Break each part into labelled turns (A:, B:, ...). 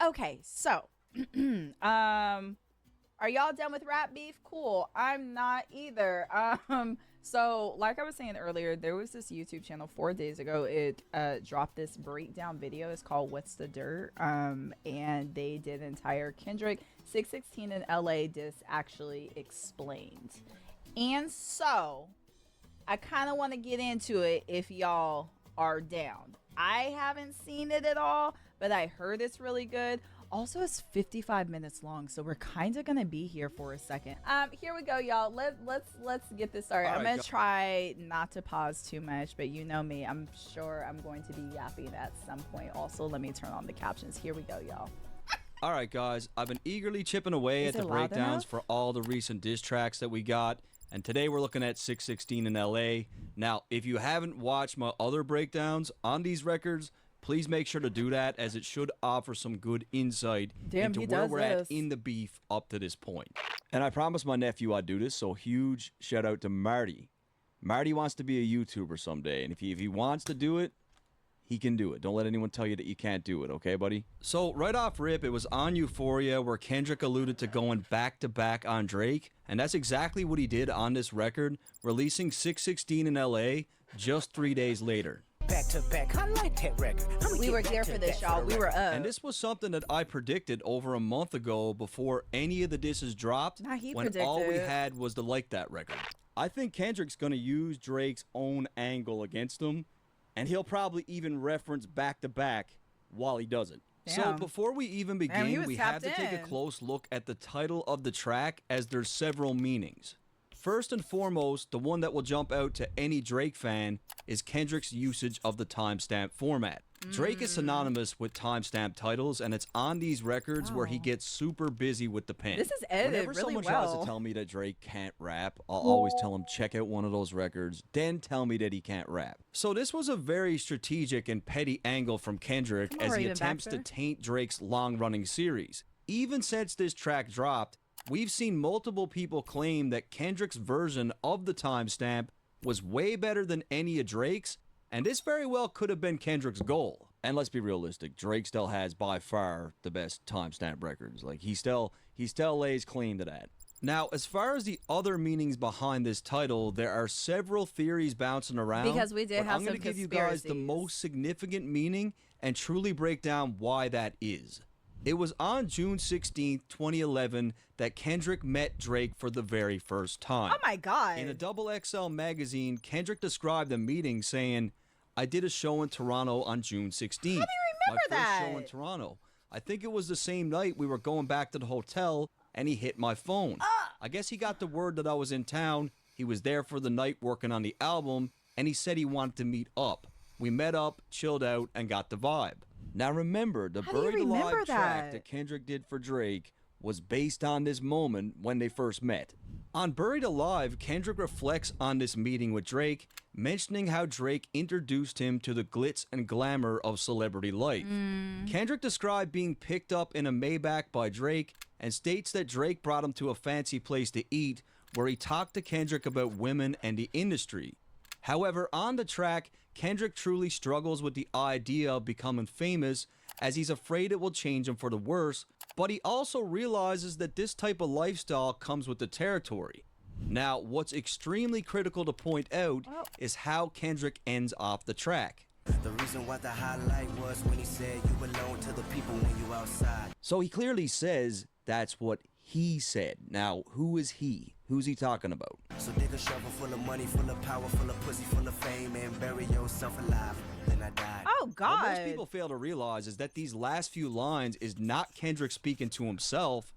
A: Okay, so are y'all done with rap beef? Cool. I'm not either. So like I was saying earlier, there was this YouTube channel 4 days ago. It dropped this breakdown video. It's called What's the Dirt? And they did an entire Kendrick 616 in LA disc actually explained. And so I kind of want to get into it if y'all are down. I haven't seen it at all, but I heard it's really good. Also, it's 55 minutes long, so we're kind of gonna be here for a second. Here we go, y'all. Let's get this started. I'm gonna try not to pause too much, but you know me, I'm sure I'm going to be yapping at some point. Also, let me turn on the captions. Here we go, y'all.
B: All right, guys, I've been eagerly chipping away at the breakdowns for all the recent diss tracks that we got, and today we're looking at 616 in LA. Now, if you haven't watched my other breakdowns on these records, please make sure to do that, as it should offer some good insight into where we're at in the beef up to this point. And I promised my nephew I'd do this, so huge shout out to Marty. Marty wants to be a YouTuber someday, and if he wants to do it, he can do it. Don't let anyone tell you that you can't do it, okay, buddy? So, right off rip, it was on Euphoria where Kendrick alluded to going back-to-back on Drake, and that's exactly what he did on this record, releasing 616 in LA just 3 days later.
C: Back to back, I like that record.
A: We were here for this, y'all. We were up.
B: And this was something that I predicted over a month ago before any of the disses dropped, when all we had was the Like That record. I think Kendrick's going to use Drake's own angle against him, and he'll probably even reference back-to-back while he does it. Damn. So before we even begin, we have to take a close look at the title of the track, as there's several meanings. First and foremost, the one that will jump out to any Drake fan is Kendrick's usage of the timestamp format. Drake is synonymous with timestamp titles, and it's on these records where he gets super busy with the pen.
A: This is edited
B: Whenever
A: really
B: someone
A: well.
B: tries to tell me that Drake can't rap, I'll always tell them check out one of those records, then tell me that he can't rap. So this was a very strategic and petty angle from Kendrick as he attempts to taint Drake's long-running series. Even since this track dropped, we've seen multiple people claim that Kendrick's version of the timestamp was way better than any of Drake's, and this very well could have been Kendrick's goal. And let's be realistic, Drake still has by far the best timestamp records. Like, he still lays claim to that. Now, as far as the other meanings behind this title, there are several theories bouncing around.
A: Because we did have
B: I'm going to give you guys the most significant meaning and truly break down why that is. It was on June 16th, 2011 that Kendrick met Drake for the very first time.
A: Oh my God.
B: In a XXL magazine, Kendrick described the meeting saying, "I did a show in Toronto on June 16th.
A: How do you remember
B: my first show in Toronto. I think it was the same night we were going back to the hotel, and he hit my phone. I guess he got the word that I was in town. He was there for the night working on the album, and he said he wanted to meet up. We met up, chilled out, and got the vibe." Now remember, the Buried Alive track that Kendrick did for Drake was based on this moment when they first met. On Buried Alive, Kendrick reflects on this meeting with Drake, mentioning how Drake introduced him to the glitz and glamour of celebrity life. Kendrick described being picked up in a Maybach by Drake and states that Drake brought him to a fancy place to eat where he talked to Kendrick about women and the industry. However, on the track, Kendrick truly struggles with the idea of becoming famous, as he's afraid it will change him for the worse, but he also realizes that this type of lifestyle comes with the territory. Now, what's extremely critical to point out is how Kendrick ends off the track.
C: The reason why the highlight was when he said you belong to the people when you outside.
B: So he clearly says that's what he said. Now, who is he? Who's he talking about?
C: So dig a shovel full of money, full of power, full of pussy, full of fame, and bury yourself alive. Then I die.
A: Oh, God.
B: What most people fail to realize is that these last few lines is not Kendrick speaking to himself,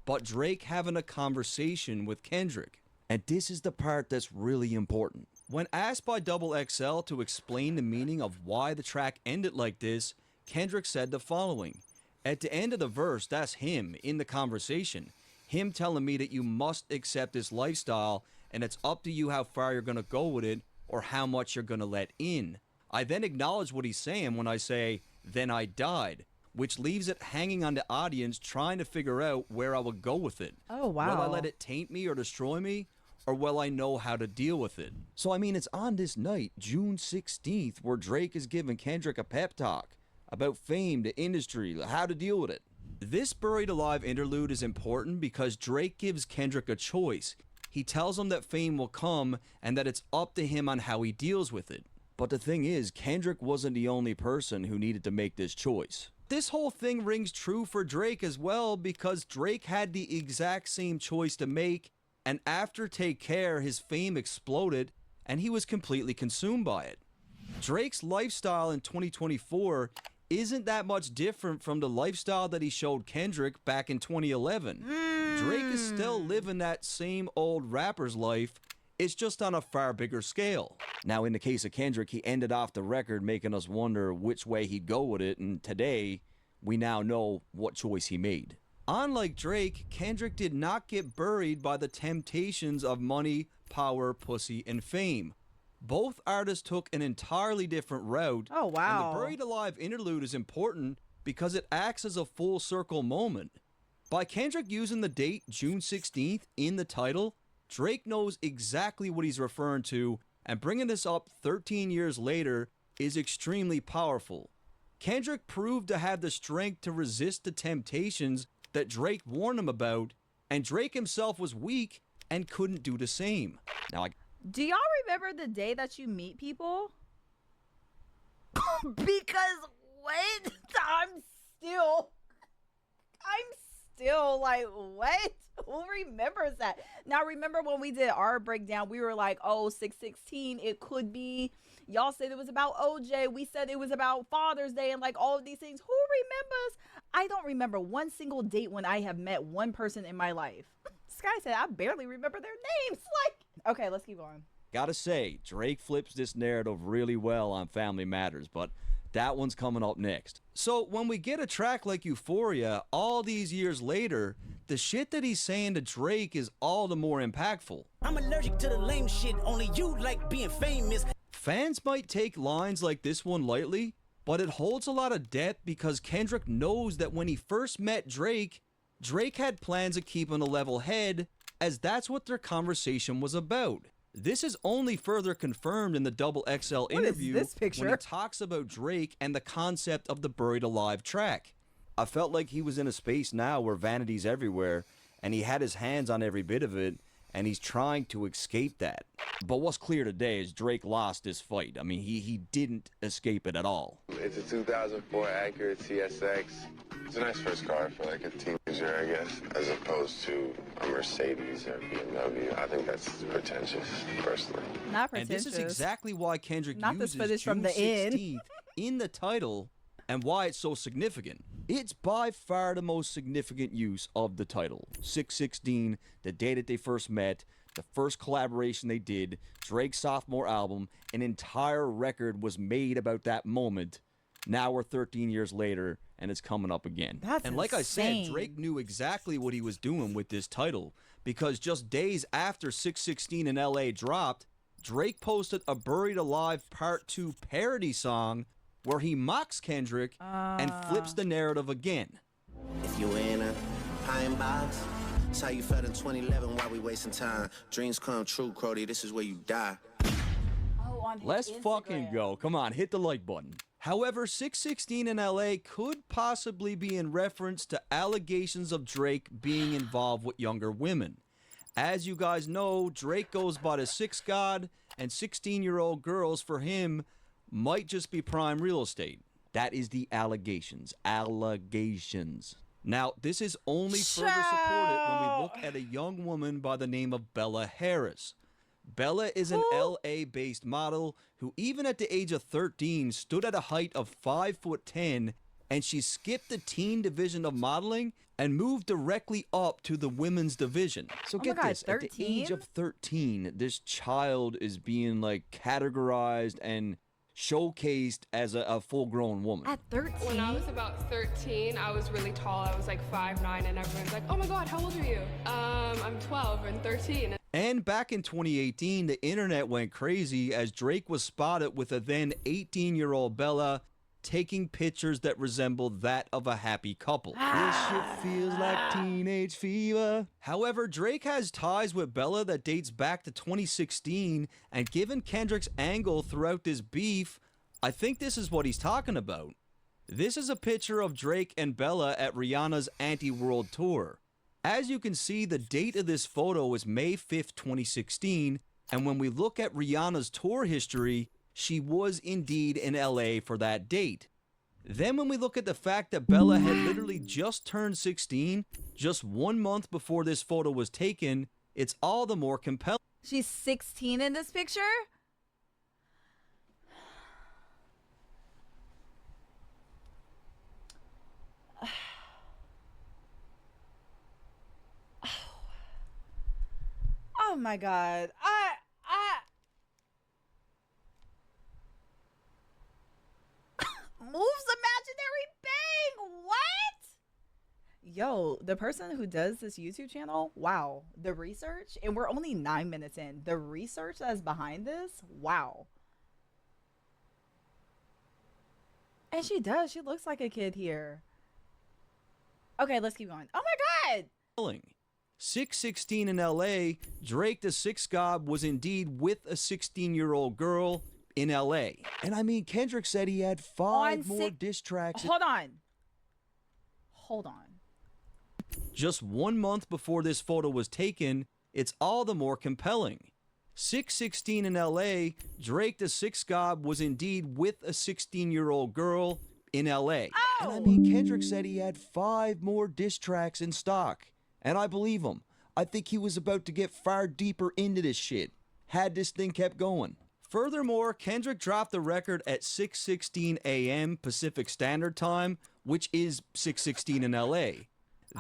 B: but Drake having a conversation with Kendrick. And this is the part that's really important. When asked by XXL to explain the meaning of why the track ended like this, Kendrick said the following. At the end of the verse, that's him in the conversation. Him telling me that you must accept this lifestyle and it's up to you how far you're going to go with it or how much you're going to let in. I then acknowledge what he's saying when I say, then I died, which leaves it hanging on the audience trying to figure out where I would go with it.
A: Oh, wow.
B: Will I let it taint me or destroy me? Or will I know how to deal with it? So, I mean, it's on this night, June 16th, where Drake is giving Kendrick a pep talk about fame, the industry, how to deal with it. This Buried Alive interlude is important because Drake gives Kendrick a choice. He tells him that fame will come and that it's up to him on how he deals with it. But the thing is, Kendrick wasn't the only person who needed to make this choice. This whole thing rings true for Drake as well because Drake had the exact same choice to make, and after Take Care, his fame exploded and he was completely consumed by it. Drake's lifestyle in 2024 isn't that much different from the lifestyle that he showed Kendrick back in 2011. Drake is still living that same old rapper's life, it's just on a far bigger scale. Now, in the case of Kendrick, he ended off the record making us wonder which way he'd go with it, and today, we now know what choice he made. Unlike Drake, Kendrick did not get buried by the temptations of money, power, pussy, and fame. Both artists took an entirely different route.
A: Oh, wow.
B: And the Buried Alive interlude is important because it acts as a full circle moment. By Kendrick using the date June 16th in the title, Drake knows exactly what he's referring to, and bringing this up 13 years later is extremely powerful. Kendrick proved to have the strength to resist the temptations that Drake warned him about, and Drake himself was weak and couldn't do the same. Now,
A: Do y'all remember the day that you meet people? Because what? I'm still like, what? Who remembers that? Now, remember when we did our breakdown, we were like, oh, 616, it could be. Y'all said it was about OJ. We said it was about Father's Day and like all of these things. Who remembers? I don't remember one single date when I have met one person in my life. Sky said, I barely remember their names. Like, okay, let's keep going.
B: gotta say, Drake flips this narrative really well on Family Matters, but that one's coming up next. So when we get a track like Euphoria, all these years later, the shit that he's saying to Drake is all the more impactful.
C: I'm allergic to the lame shit, only you like being famous.
B: Fans might take lines like this one lightly, but it holds a lot of depth because Kendrick knows that when he first met Drake, Drake had plans of keeping a level head, as that's what their conversation was about. This is only further confirmed in the Double XL interview
A: this picture?
B: when he talks about Drake and the concept of the Buried Alive track. I felt like he was in a space now where vanity's everywhere, and he had his hands on every bit of it, and he's trying to escape that. But what's clear today is Drake lost this fight. I mean, he didn't escape it at all.
D: It's a 2004 Acura TSX. It's a nice first car for like a teenager, I guess, as opposed to a Mercedes or BMW. I think that's pretentious, personally.
A: Not
B: And
A: pretentious.
B: this is exactly why Kendrick
A: Not this
B: uses
A: footage from
B: June
A: the inn.
B: 16th in the title and why it's so significant. It's by far the most significant use of the title. 616, the day that they first met, the first collaboration they did, Drake's sophomore album, an entire record was made about that moment. Now we're 13 years later, and it's coming up again.
A: That's
B: and like I said,
A: insane.
B: Drake knew exactly what he was doing with this title, because just days after 616 in LA dropped, Drake posted a Buried Alive Part 2 parody song where he mocks Kendrick and flips the narrative again.
C: If you in a pine box, it's how you felt in 2011 while we wasting time. Dreams come true, Crody, this is where you die.
A: Oh, on his
B: Let's
A: Instagram.
B: fucking go. Come on, hit the like button. However, 616 in LA could possibly be in reference to allegations of Drake being involved with younger women. As you guys know, Drake goes by the Six God, and 16-year-old girls for him might just be prime real estate. That is the allegations. Allegations. Now, this is only further supported when we look at a young woman by the name of Bella Harris. Bella is an LA-based model who, even at the age of 13, stood at a height of 5'10", and she skipped the teen division of modeling and moved directly up to the women's division. So
A: my
B: get
A: God,
B: this, at the age
A: 13?
B: of 13, this child is being like categorized and showcased as a full-grown woman.
A: At 13?
E: When I was about 13, I was really tall. I was like 5'9", and everyone's like, oh my God, how old are you? I'm 12 and 13.
B: And back in 2018, the internet went crazy as Drake was spotted with a then 18-year-old Bella taking pictures that resembled that of a happy couple. This shit feels like teenage fever. However, Drake has ties with Bella that dates back to 2016, and given Kendrick's angle throughout this beef, I think this is what he's talking about. This is a picture of Drake and Bella at Rihanna's Anti-World Tour. As you can see, the date of this photo is May 5th, 2016, and when we look at Rihanna's tour history, she was indeed in LA for that date. Then when we look at the fact that Bella had literally just turned 16, just 1 month before this photo was taken, it's all the more compelling.
A: She's 16 in this picture? Oh my God. Moves imaginary bang. What? Yo, the person who does this YouTube channel, wow. The research, and we're only 9 minutes in. The research that's behind this, wow. And she does. She looks like a kid here. Okay, let's keep going. Oh my God.
B: 616 in LA, Drake the Six God was indeed with a 16-year-old girl in LA. And I mean, Kendrick said he had 5 more diss tracks.
A: Hold on.
B: Just 1 month before this photo was taken, it's all the more compelling. 616 in LA, Drake the Six God was indeed with a 16-year-old girl in LA.
A: Oh.
B: And I mean, Kendrick said he had 5 more diss tracks in stock. And I believe him. I think he was about to get far deeper into this shit, had this thing kept going. Furthermore, Kendrick dropped the record at 6:16 a.m. Pacific Standard Time, which is 6:16 in LA.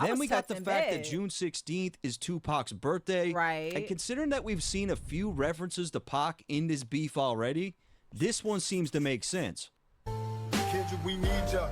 B: Then we got the fact that June 16th is Tupac's birthday.
A: Right.
B: And considering that we've seen a few references to Pac in this beef already, this one seems to make sense.
F: Kendrick, we need ya.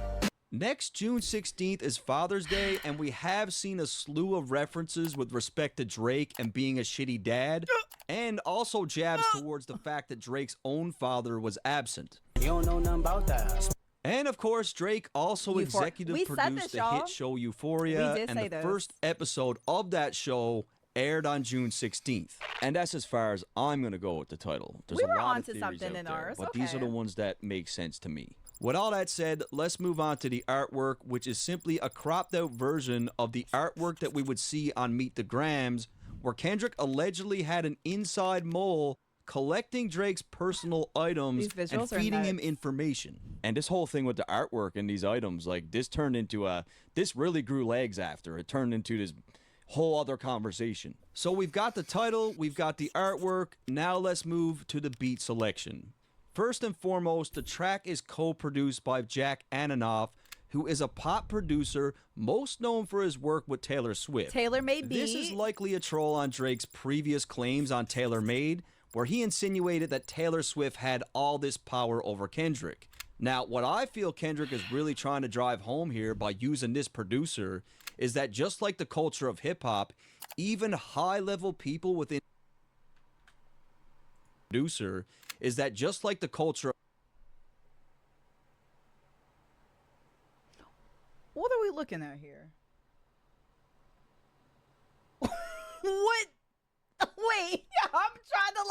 B: Next June 16th is Father's Day, and we have seen a slew of references with respect to Drake and being a shitty dad, and also jabs towards the fact that Drake's own father was absent.
G: You don't know nothing about that.
B: And of course, Drake also executive produced the hit show Euphoria, and the first episode of that show aired on June 16th. And that's as far as I'm going to go with the title. There's a lot of theories out there, but these are the ones that make sense to me. With all that said, let's move on to the artwork, which is simply a cropped out version of the artwork that we would see on Meet the Grams, where Kendrick allegedly had an inside mole collecting Drake's personal items and feeding him information. And this whole thing with the artwork and these items, like, this turned into this really grew legs after. It turned into this whole other conversation. So we've got the title, we've got the artwork, now let's move to the beat selection. First and foremost, the track is co-produced by Jack Antonoff, who is a pop producer most known for his work with Taylor Swift.
A: Taylor Made Beat.
B: This is likely a troll on Drake's previous claims on Taylor Made, where he insinuated that Taylor Swift had all this power over Kendrick. Now, what I feel Kendrick is really trying to drive home here by using this producer is that just like the culture of hip-hop, even high-level people within producer is that just like the culture.
A: What are we looking at here? What? Wait, I'm trying to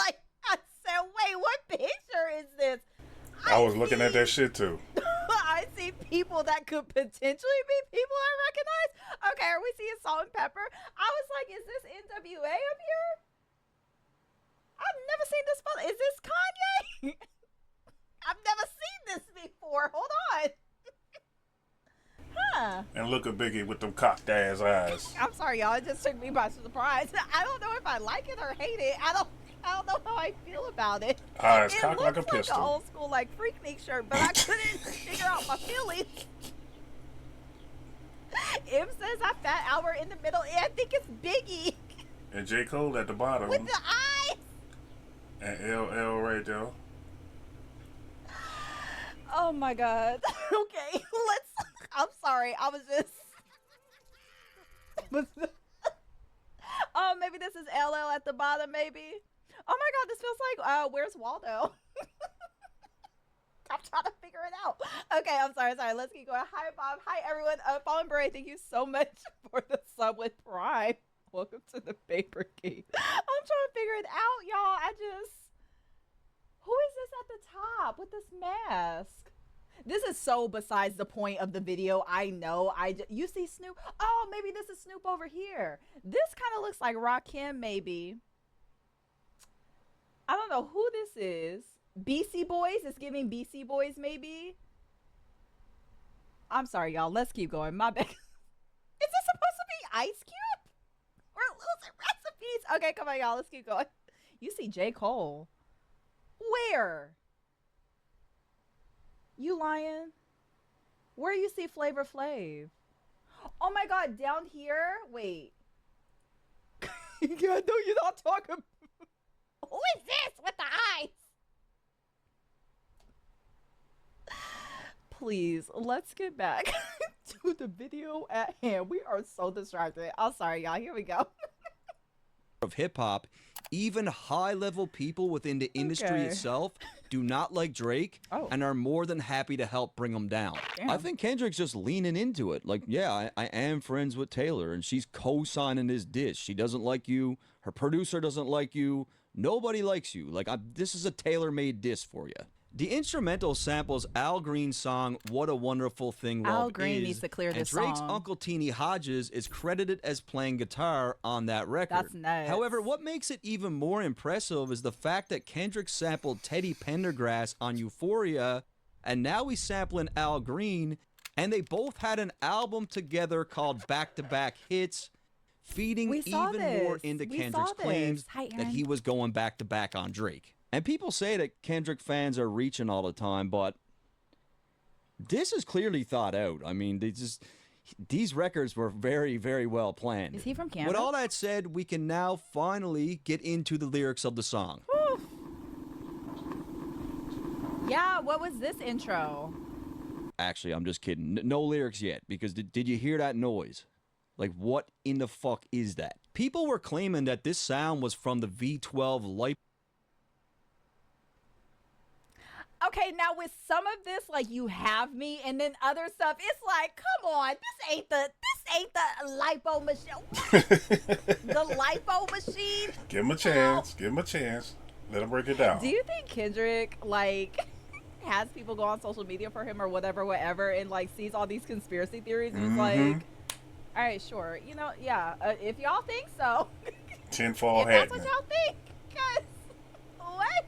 A: I said, wait, what picture is this?
F: I was looking at that shit too.
A: I see people that could potentially be people I recognize. Okay, are we seeing Salt and Pepper? I was like, is this NWA up here? I've never seen this photo. Is this Kanye? I've never seen this before. Hold on. Huh.
F: And look at Biggie with them cocked ass eyes.
A: I'm sorry, y'all. It just took me by surprise. I don't know if I like it or hate it. I don't know how I feel about it.
F: Eyes
A: It
F: cocked
A: looks
F: like a pistol.
A: an old school Freaknik shirt, but I couldn't figure out my feelings. Im says I fat Albert in the middle. I think it's Biggie.
F: And J. Cole at the bottom.
A: With the eyes.
F: And LL right there.
A: Oh my God. Okay, I'm sorry. I was just. Oh, maybe this is LL at the bottom, maybe. Oh my God, this feels like, where's Waldo? I'm trying to figure it out. Okay, I'm sorry. Let's keep going. Hi, Bob. Hi, everyone. Fallen Beret, thank you so much for the sub with Prime. Welcome to the Paper Gate. I'm trying to figure it out, y'all. Who is this at the top with this mask? This is so besides the point of the video. I know. You see Snoop? Oh, maybe this is Snoop over here. This kind of looks like Rakim, maybe. I don't know who this is. BC Boys? It's giving BC Boys, maybe. I'm sorry, y'all. Let's keep going. My bad. Is this supposed to be Ice Cube? We're losing recipes. Okay, come on, y'all. Let's keep going. You see J. Cole. Where? You lying? Where you see Flavor Flav? Oh my God, down here? Wait. Yeah, no, you're not talking. Who is this with the eyes? Please, let's get back to the video at hand. We are so distracted. I'm sorry, y'all. Here we go.
B: Of hip hop, even high-level people within the industry
A: Okay.
B: itself do not like Drake and are more than happy to help bring him down.
A: Damn.
B: I think Kendrick's just leaning into it. Like, yeah, I am friends with Taylor, and she's co-signing his diss. She doesn't like you. Her producer doesn't like you. Nobody likes you. Like, this is a tailor-made diss for you. The instrumental samples Al Green's song "What a Wonderful Thing Love
A: Al Green
B: Is,"
A: needs to clear
B: and
A: this
B: Drake's
A: song.
B: Uncle Teeny Hodges is credited as playing guitar on that record.
A: That's nuts.
B: However, what makes it even more impressive is the fact that Kendrick sampled Teddy Pendergrass on Euphoria, and now he's sampling Al Green, and they both had an album together called Back to Back Hits, feeding
A: We saw
B: even more
A: this.
B: into
A: We
B: Kendrick's
A: saw this.
B: claims
A: Hi,
B: that
A: Aaron.
B: he was going back to back on Drake. And people say that Kendrick fans are reaching all the time, but this is clearly thought out. I mean, these records were very, very well planned.
A: Is he from Canada?
B: With all that said, we can now finally get into the lyrics of the song.
A: Yeah, what was this intro?
B: Actually, I'm just kidding. No lyrics yet, because did you hear that noise? Like, what in the fuck is that? People were claiming that this sound was from the V12 light.
A: Okay, now with some of this, like you have me, and then other stuff, it's like, come on, this ain't the lipo machine. The lipo machine.
F: Give him a chance. Give him a chance. Let him break it down.
A: Do you think Kendrick like has people go on social media for him or whatever, and like sees all these conspiracy theories and is like, all right, sure, you know, yeah, if y'all think so,
F: Tinfoil
A: if
F: hat.
A: that's what y'all think, cause what?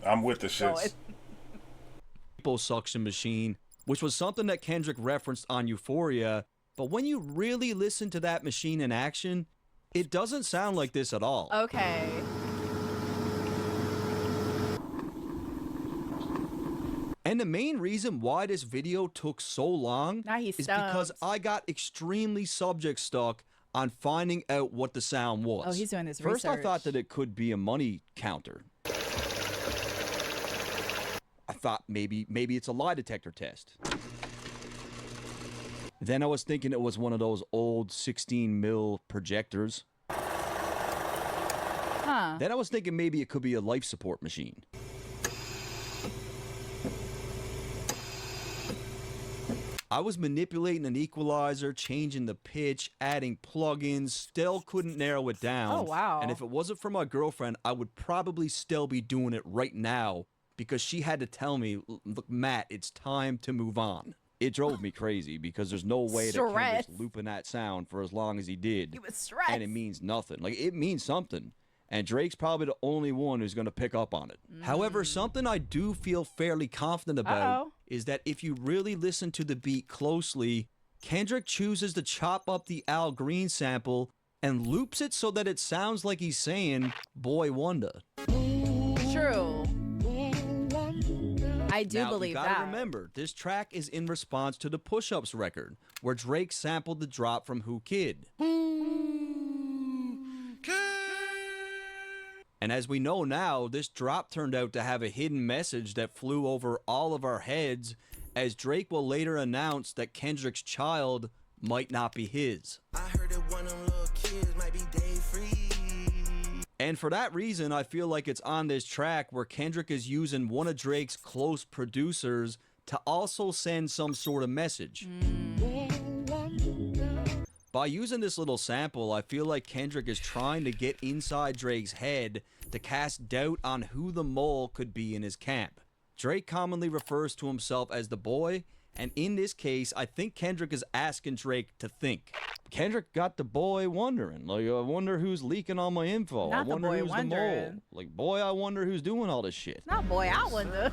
F: I'm with the
A: No,
F: shits.
B: Suction machine, which was something that Kendrick referenced on Euphoria, but when you really listen to that machine in action, it doesn't sound like this at all.
A: Okay.
B: And the main reason why this video took so long
A: Now he's
B: is because
A: stumped.
B: I got extremely subject stuck on finding out what the sound was.
A: Oh, he's doing this
B: First, I
A: research.
B: thought that it could be a money counter. I thought maybe it's a lie detector test. Then I was thinking it was one of those old 16 mil projectors.
A: Huh.
B: Then I was thinking maybe it could be a life support machine. I was manipulating an equalizer, changing the pitch, adding plugins, still couldn't narrow it down.
A: Oh, wow.
B: And if it wasn't for my girlfriend, I would probably still be doing it right now because she had to tell me, look, Matt, it's time to move on. It drove me crazy because there's no way that Kendrick's
A: Stress.
B: looping that sound for as long as he did.
A: He was stressed.
B: And it means nothing. Like, it means something. And Drake's probably the only one who's going to pick up on it. However, something I do feel fairly confident about
A: Uh-oh.
B: is that if you really listen to the beat closely, Kendrick chooses to chop up the Al Green sample and loops it so that it sounds like he's saying, "Boy Wonder."
A: True. I do
B: Now,
A: believe
B: you gotta
A: that.
B: remember, this track is in response to the Push Ups record, where Drake sampled the drop from Who Kid. And as we know now, this drop turned out to have a hidden message that flew over all of our heads, as Drake will later announce that Kendrick's child might not be his.
C: I heard that one of them little kids might be day free.
B: And for that reason, I feel like it's on this track where Kendrick is using one of Drake's close producers to also send some sort of message. By using this little sample, I feel like Kendrick is trying to get inside Drake's head to cast doubt on who the mole could be in his camp. Drake commonly refers to himself as the boy, and in this case, I think Kendrick is asking Drake to think. Kendrick got the boy wondering, like, I wonder who's leaking all my info.
A: Not
B: I
A: the
B: wonder
A: boy
B: who's the mole.
A: wondering.
B: Like, boy, I wonder who's doing all this shit.
A: Not boy, I wonder.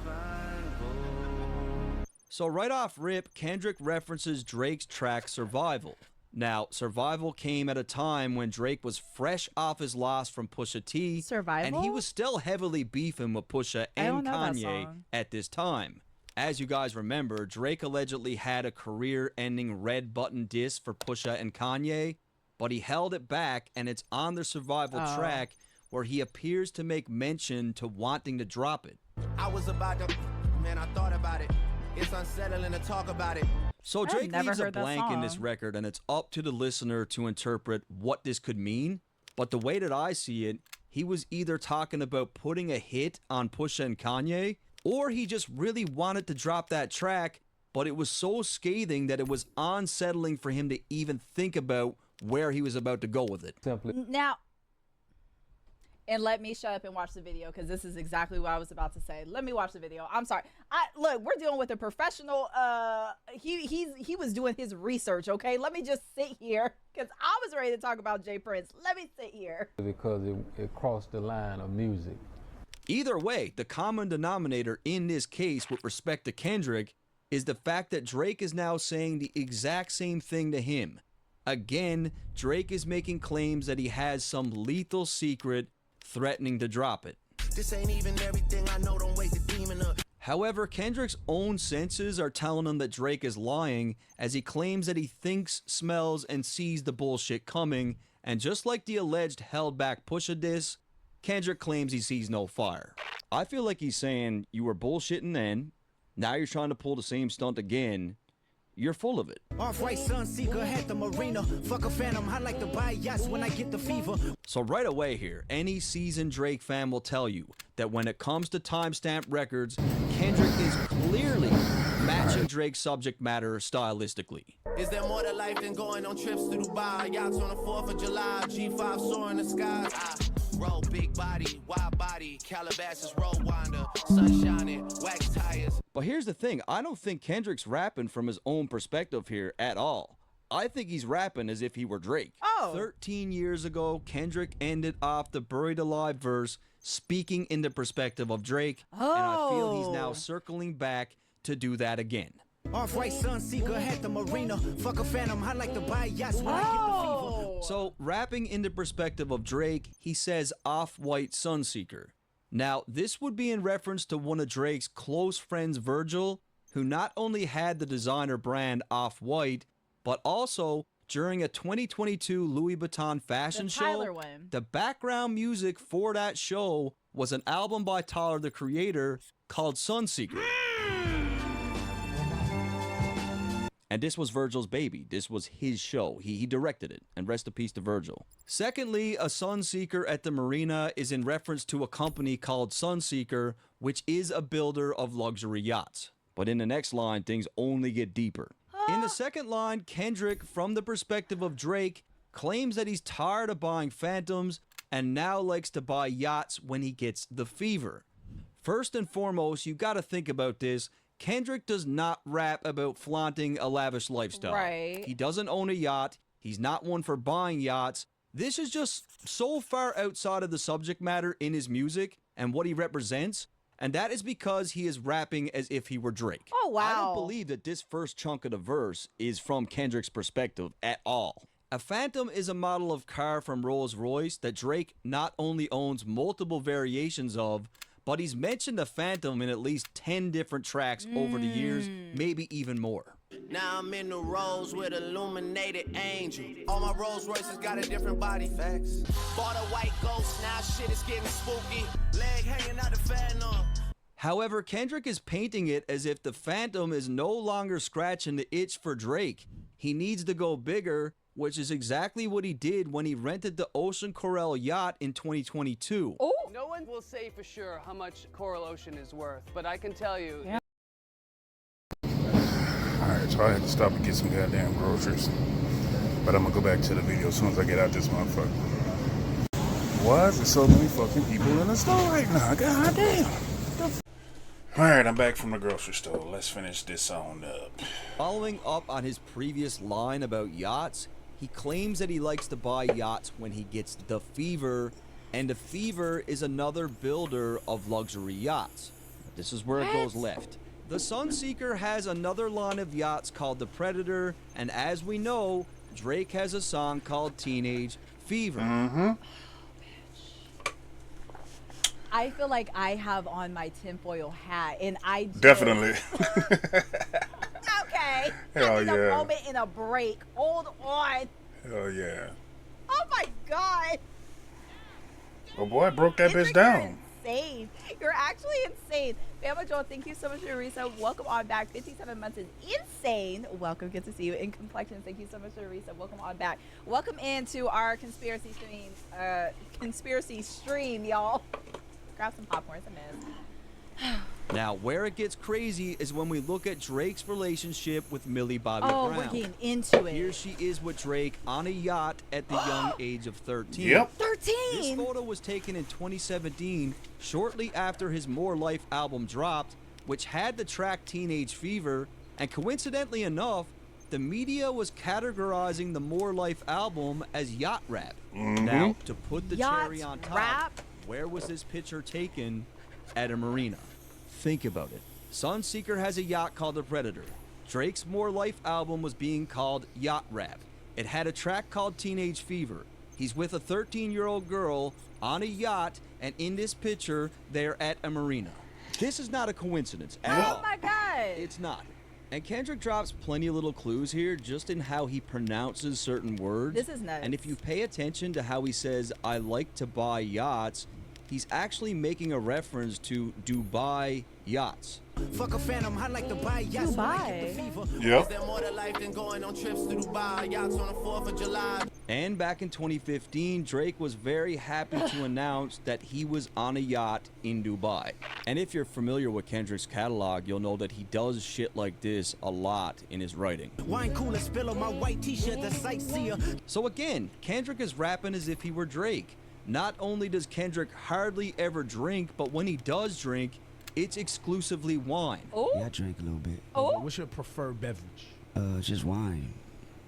B: So right off rip, Kendrick references Drake's track Survival. Now, Survival came at a time when Drake was fresh off his loss from Pusha T.
A: Survival?
B: And he was still heavily beefing with Pusha
A: I don't
B: and
A: know that
B: Kanye
A: song.
B: at this time. As you guys remember, Drake allegedly had a career-ending red button diss for Pusha and Kanye, but he held it back, and it's on the Survival track where he appears to make mention to wanting to drop it.
C: I was about to, man, I thought about it. It's unsettling to talk about it.
B: So
A: I've
B: Drake
A: never
B: leaves a
A: heard that
B: blank in this
A: song.
B: record, and it's up to the listener to interpret what this could mean. But the way that I see it, he was either talking about putting a hit on Pusha and Kanye, or he just really wanted to drop that track, but it was so scathing that it was unsettling for him to even think about where he was about to go with it.
A: Now, and let me shut up and watch the video, because this is exactly what I was about to say. Let me watch the video. I'm sorry. Look, we're dealing with a professional. He was doing his research. Okay, let me just sit here, because I was ready to talk about Jay Prince. Let me sit here.
H: Because it crossed the line of music.
B: Either way, the common denominator in this case with respect to Kendrick is the fact that Drake is now saying the exact same thing to him. Again, Drake is making claims that he has some lethal secret, threatening to drop it.
C: This ain't even everything I know, don't wake the demon up.
B: However, Kendrick's own senses are telling him that Drake is lying, as he claims that he thinks, smells, and sees the bullshit coming, and just like the alleged held back Pusha diss, Kendrick claims he sees no fire. I feel like he's saying, you were bullshitting then, now you're trying to pull the same stunt again, you're full of it.
G: Off-white Sunseeker had the marina. Fuck a phantom, I like to buy yachts when I get the fever.
B: So right away here, any seasoned Drake fan will tell you that when it comes to timestamp records, Kendrick is clearly matching Drake's subject matter stylistically.
C: Is there more to life than going on trips to Dubai? Yachts on the 4th of July, G5 soaring the skies. Roll big body, wide body, Calabasas road winder, sun shining, wax tires.
B: But here's the thing, I don't think Kendrick's rapping from his own perspective here at all. I think he's rapping as if he were Drake.
A: Oh.
B: 13 years ago, Kendrick ended off the Buried Alive verse speaking in the perspective of Drake, and I feel he's now circling back to do that again.
G: Off-white Sunseeker had the marina. Fuck a phantom, I like to buy yachts when I get the fever.
B: So, rapping in the perspective of Drake, he says Off-White Sunseeker. Now, this would be in reference to one of Drake's close friends, Virgil, who not only had the designer brand Off-White, but also, during a 2022 Louis Vuitton fashion show,
A: Tyler one.
B: the background music for that show was an album by Tyler, the Creator, called Sunseeker. And this was Virgil's baby. This was his show. He directed it. And rest in peace to Virgil. Secondly, a Sunseeker at the marina is in reference to a company called Sunseeker, which is a builder of luxury yachts. But in the next line, things only get deeper. In the second line, Kendrick, from the perspective of Drake, claims that he's tired of buying Phantoms and now likes to buy yachts when he gets the fever. First and foremost, you gotta think about this. Kendrick does not rap about flaunting a lavish lifestyle.
A: Right.
B: He doesn't own a yacht. He's not one for buying yachts. This is just so far outside of the subject matter in his music and what he represents, and that is because he is rapping as if he were Drake.
A: Oh, wow.
B: I don't believe that this first chunk of the verse is from Kendrick's perspective at all. A Phantom is a model of car from Rolls-Royce that Drake not only owns multiple variations of, but he's mentioned the Phantom in at least 10 different tracks over the years, maybe even more.
C: Now I'm in the Rolls with illuminated angel. All my Rolls Royces got a different body. Facts. Bought a white ghost, now shit is getting spooky. Leg hanging out the Phantom.
B: However, Kendrick is painting it as if the Phantom is no longer scratching the itch for Drake. He needs to go bigger, which is exactly what he did when he rented the Ocean Coral yacht in 2022.
A: Oh.
I: No one will say for sure how much Coral Ocean is worth, but I can tell you.
A: Yeah.
F: Alright, so I had to stop and get some goddamn groceries. But I'm gonna go back to the video as soon as I get out this motherfucker. Why is there so many fucking people in the store right now? God damn. All right, I'm back from the grocery store. Let's finish this on up.
B: Following up on his previous line about yachts, he claims that he likes to buy yachts when he gets the fever, and the Fever is another builder of luxury yachts. This is where it goes left. The Sunseeker has another line of yachts called the Predator, and as we know, Drake has a song called Teenage Fever.
F: Mm-hmm.
A: I feel like I have on my tinfoil hat, and I just,
F: Definitely.
A: Okay.
F: Hell
A: I need a
F: yeah.
A: moment and a break. Hold on.
F: Hell yeah.
A: Oh my God.
F: Oh boy, I broke that bitch
A: Kendrick,
F: down.
A: You're insane. You're actually insane. Bama Joel, thank you so much for your resub. Welcome on back. 57 months is insane. Welcome. Good to see you. In Complexion, thank you so much for your resub. Welcome on back. Welcome into our conspiracy stream, y'all. Grab some popcorn. It's a mess.
B: Now, where it gets crazy is when we look at Drake's relationship with Millie Bobby
A: Oh,
B: Brown.
A: we're getting into it.
B: Here she is with Drake on a yacht at the young age of 13.
F: Yep.
A: 13.
B: This photo was taken in 2017, shortly after his More Life album dropped, which had the track Teenage Fever, and coincidentally enough, the media was categorizing the More Life album as yacht rap. Now, to put the
A: Yacht
B: cherry on top,
A: rap?
B: where was this picture taken? At a marina. Think about it. Sunseeker has a yacht called the Predator. Drake's More Life album was being called yacht rap. It had a track called Teenage Fever. He's with a 13-year-old girl on a yacht, and in this picture, they're at a marina. This is not a coincidence at all.
A: Oh my God.
B: It's not. And Kendrick drops plenty of little clues here just in how he pronounces certain words.
A: This is nuts.
B: And if you pay attention to how he says, I like to buy yachts, he's actually making a reference to Dubai yachts.
G: Fuck a phantom, I like to buy yachts.
A: Dubai.
F: Yep.
C: Is there more to life than going on trips to Dubai? Yachts on the 4th of July.
B: And back in 2015, Drake was very happy to announce that he was on a yacht in Dubai. And if you're familiar with Kendrick's catalog, you'll know that he does shit like this a lot in his writing.
G: Wine cooler spill on my white t-shirt, the sightseer.
B: So again, Kendrick is rapping as if he were Drake. Not only does Kendrick hardly ever drink, but when he does drink, it's exclusively wine.
A: Oh.
J: Yeah, I drink a little bit.
A: Oh.
K: What's your preferred beverage?
J: Just wine.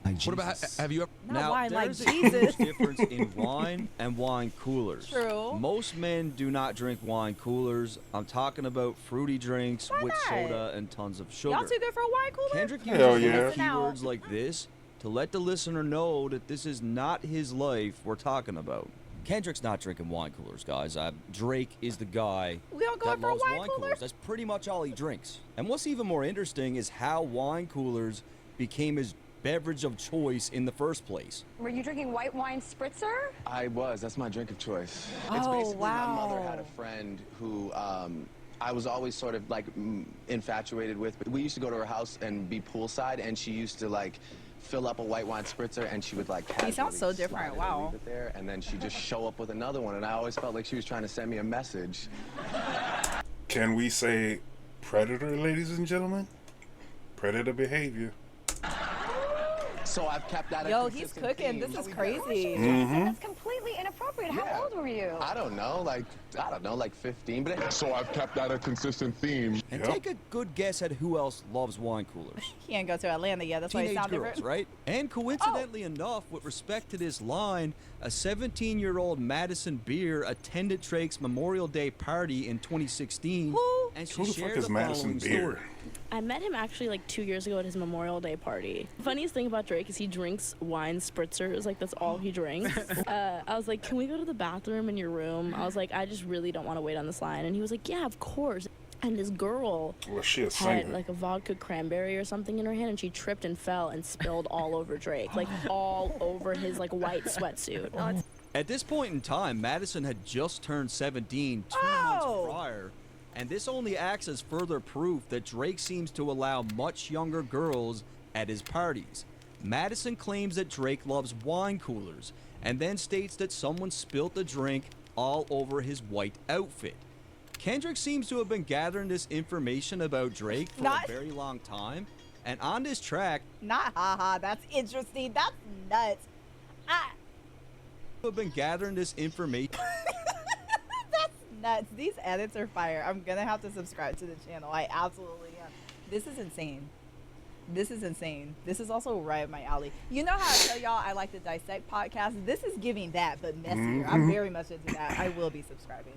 J: Like Jesus.
K: What about, have you ever?
A: Not
B: Now,
A: wine like
B: there's a
A: Jesus.
B: huge difference in wine and wine coolers.
A: True.
B: Most men do not drink wine coolers. I'm talking about fruity drinks
A: Why
B: with
A: not?
B: soda and tons of sugar.
A: Y'all too good for a wine cooler?
B: Kendrick
F: Hell
B: uses
F: yeah.
B: little
A: Listen out.
B: keywords like this to let the listener know that this is not his life we're talking about. Kendrick's not drinking wine coolers, guys. Drake is the guy
A: We all
B: that
A: going for a
B: loves
A: wine
B: wine
A: cooler?
B: coolers. That's pretty much all he drinks. And what's even more interesting is how wine coolers became his beverage of choice in the first place.
L: Were you drinking white wine spritzer?
D: I was. That's my drink of choice. It's
A: Oh,
D: basically my mother
A: wow.
D: had a friend who I was always sort of like infatuated with. We used to go to her house and be poolside, and she used to like fill up a white wine spritzer, and she would like
A: He sounds so
D: casually
A: different,
D: slide it and
A: wow.
D: leave it there, and then she'd just show up with another one, and I always felt like she was trying to send me a message.
F: Can we say predator, ladies and gentlemen? Predator behavior.
D: So I've kept that.
A: Yo, he's cooking. This is crazy.
L: That's completely inappropriate. How old were you?
D: I don't know, like 15. But
M: So I've kept that a consistent theme.
B: And
F: Yep.
B: take a good guess at who else loves wine coolers.
A: He can't go to Atlanta yet. That's why he
B: Teenage
A: sounds
B: girls,
A: different.
B: right? And coincidentally enough, with respect to this line, a 17-year-old Madison Beer attended Drake's Memorial Day party in 2016,
A: Who?
B: and she
F: Who the fuck
B: shared
F: is
B: the
F: Madison
B: following
F: Beer?
B: story.
N: I met him actually like 2 years ago at his Memorial Day party. Funniest thing about Drake is he drinks wine spritzers, like that's all he drinks. I was like, can we go to the bathroom in your room? I was like, I just really don't want to wait on this line. And he was like, yeah, of course. And this girl
F: Well, she a
N: had
F: singer.
N: like a vodka cranberry or something in her hand, and she tripped and fell and spilled all over Drake, like all over his like white sweatsuit.
B: At this point in time, Madison had just turned 17 2 months prior, and this only acts as further proof that Drake seems to allow much younger girls at his parties. Madison claims that Drake loves wine coolers, and then states that someone spilt the drink all over his white outfit. Kendrick seems to have been gathering this information about Drake for
A: Not-
B: a very long time, and on this track,
A: Not haha. That's interesting. That's nuts.
B: have been gathering this information.
A: That's nuts. These edits are fire. I'm gonna have to subscribe to the channel. I absolutely am. This is insane. This is insane. This is also right up my alley. You know how I tell y'all I like the Dissect podcast? This is giving that, but messier. I'm very much into that. I will be subscribing.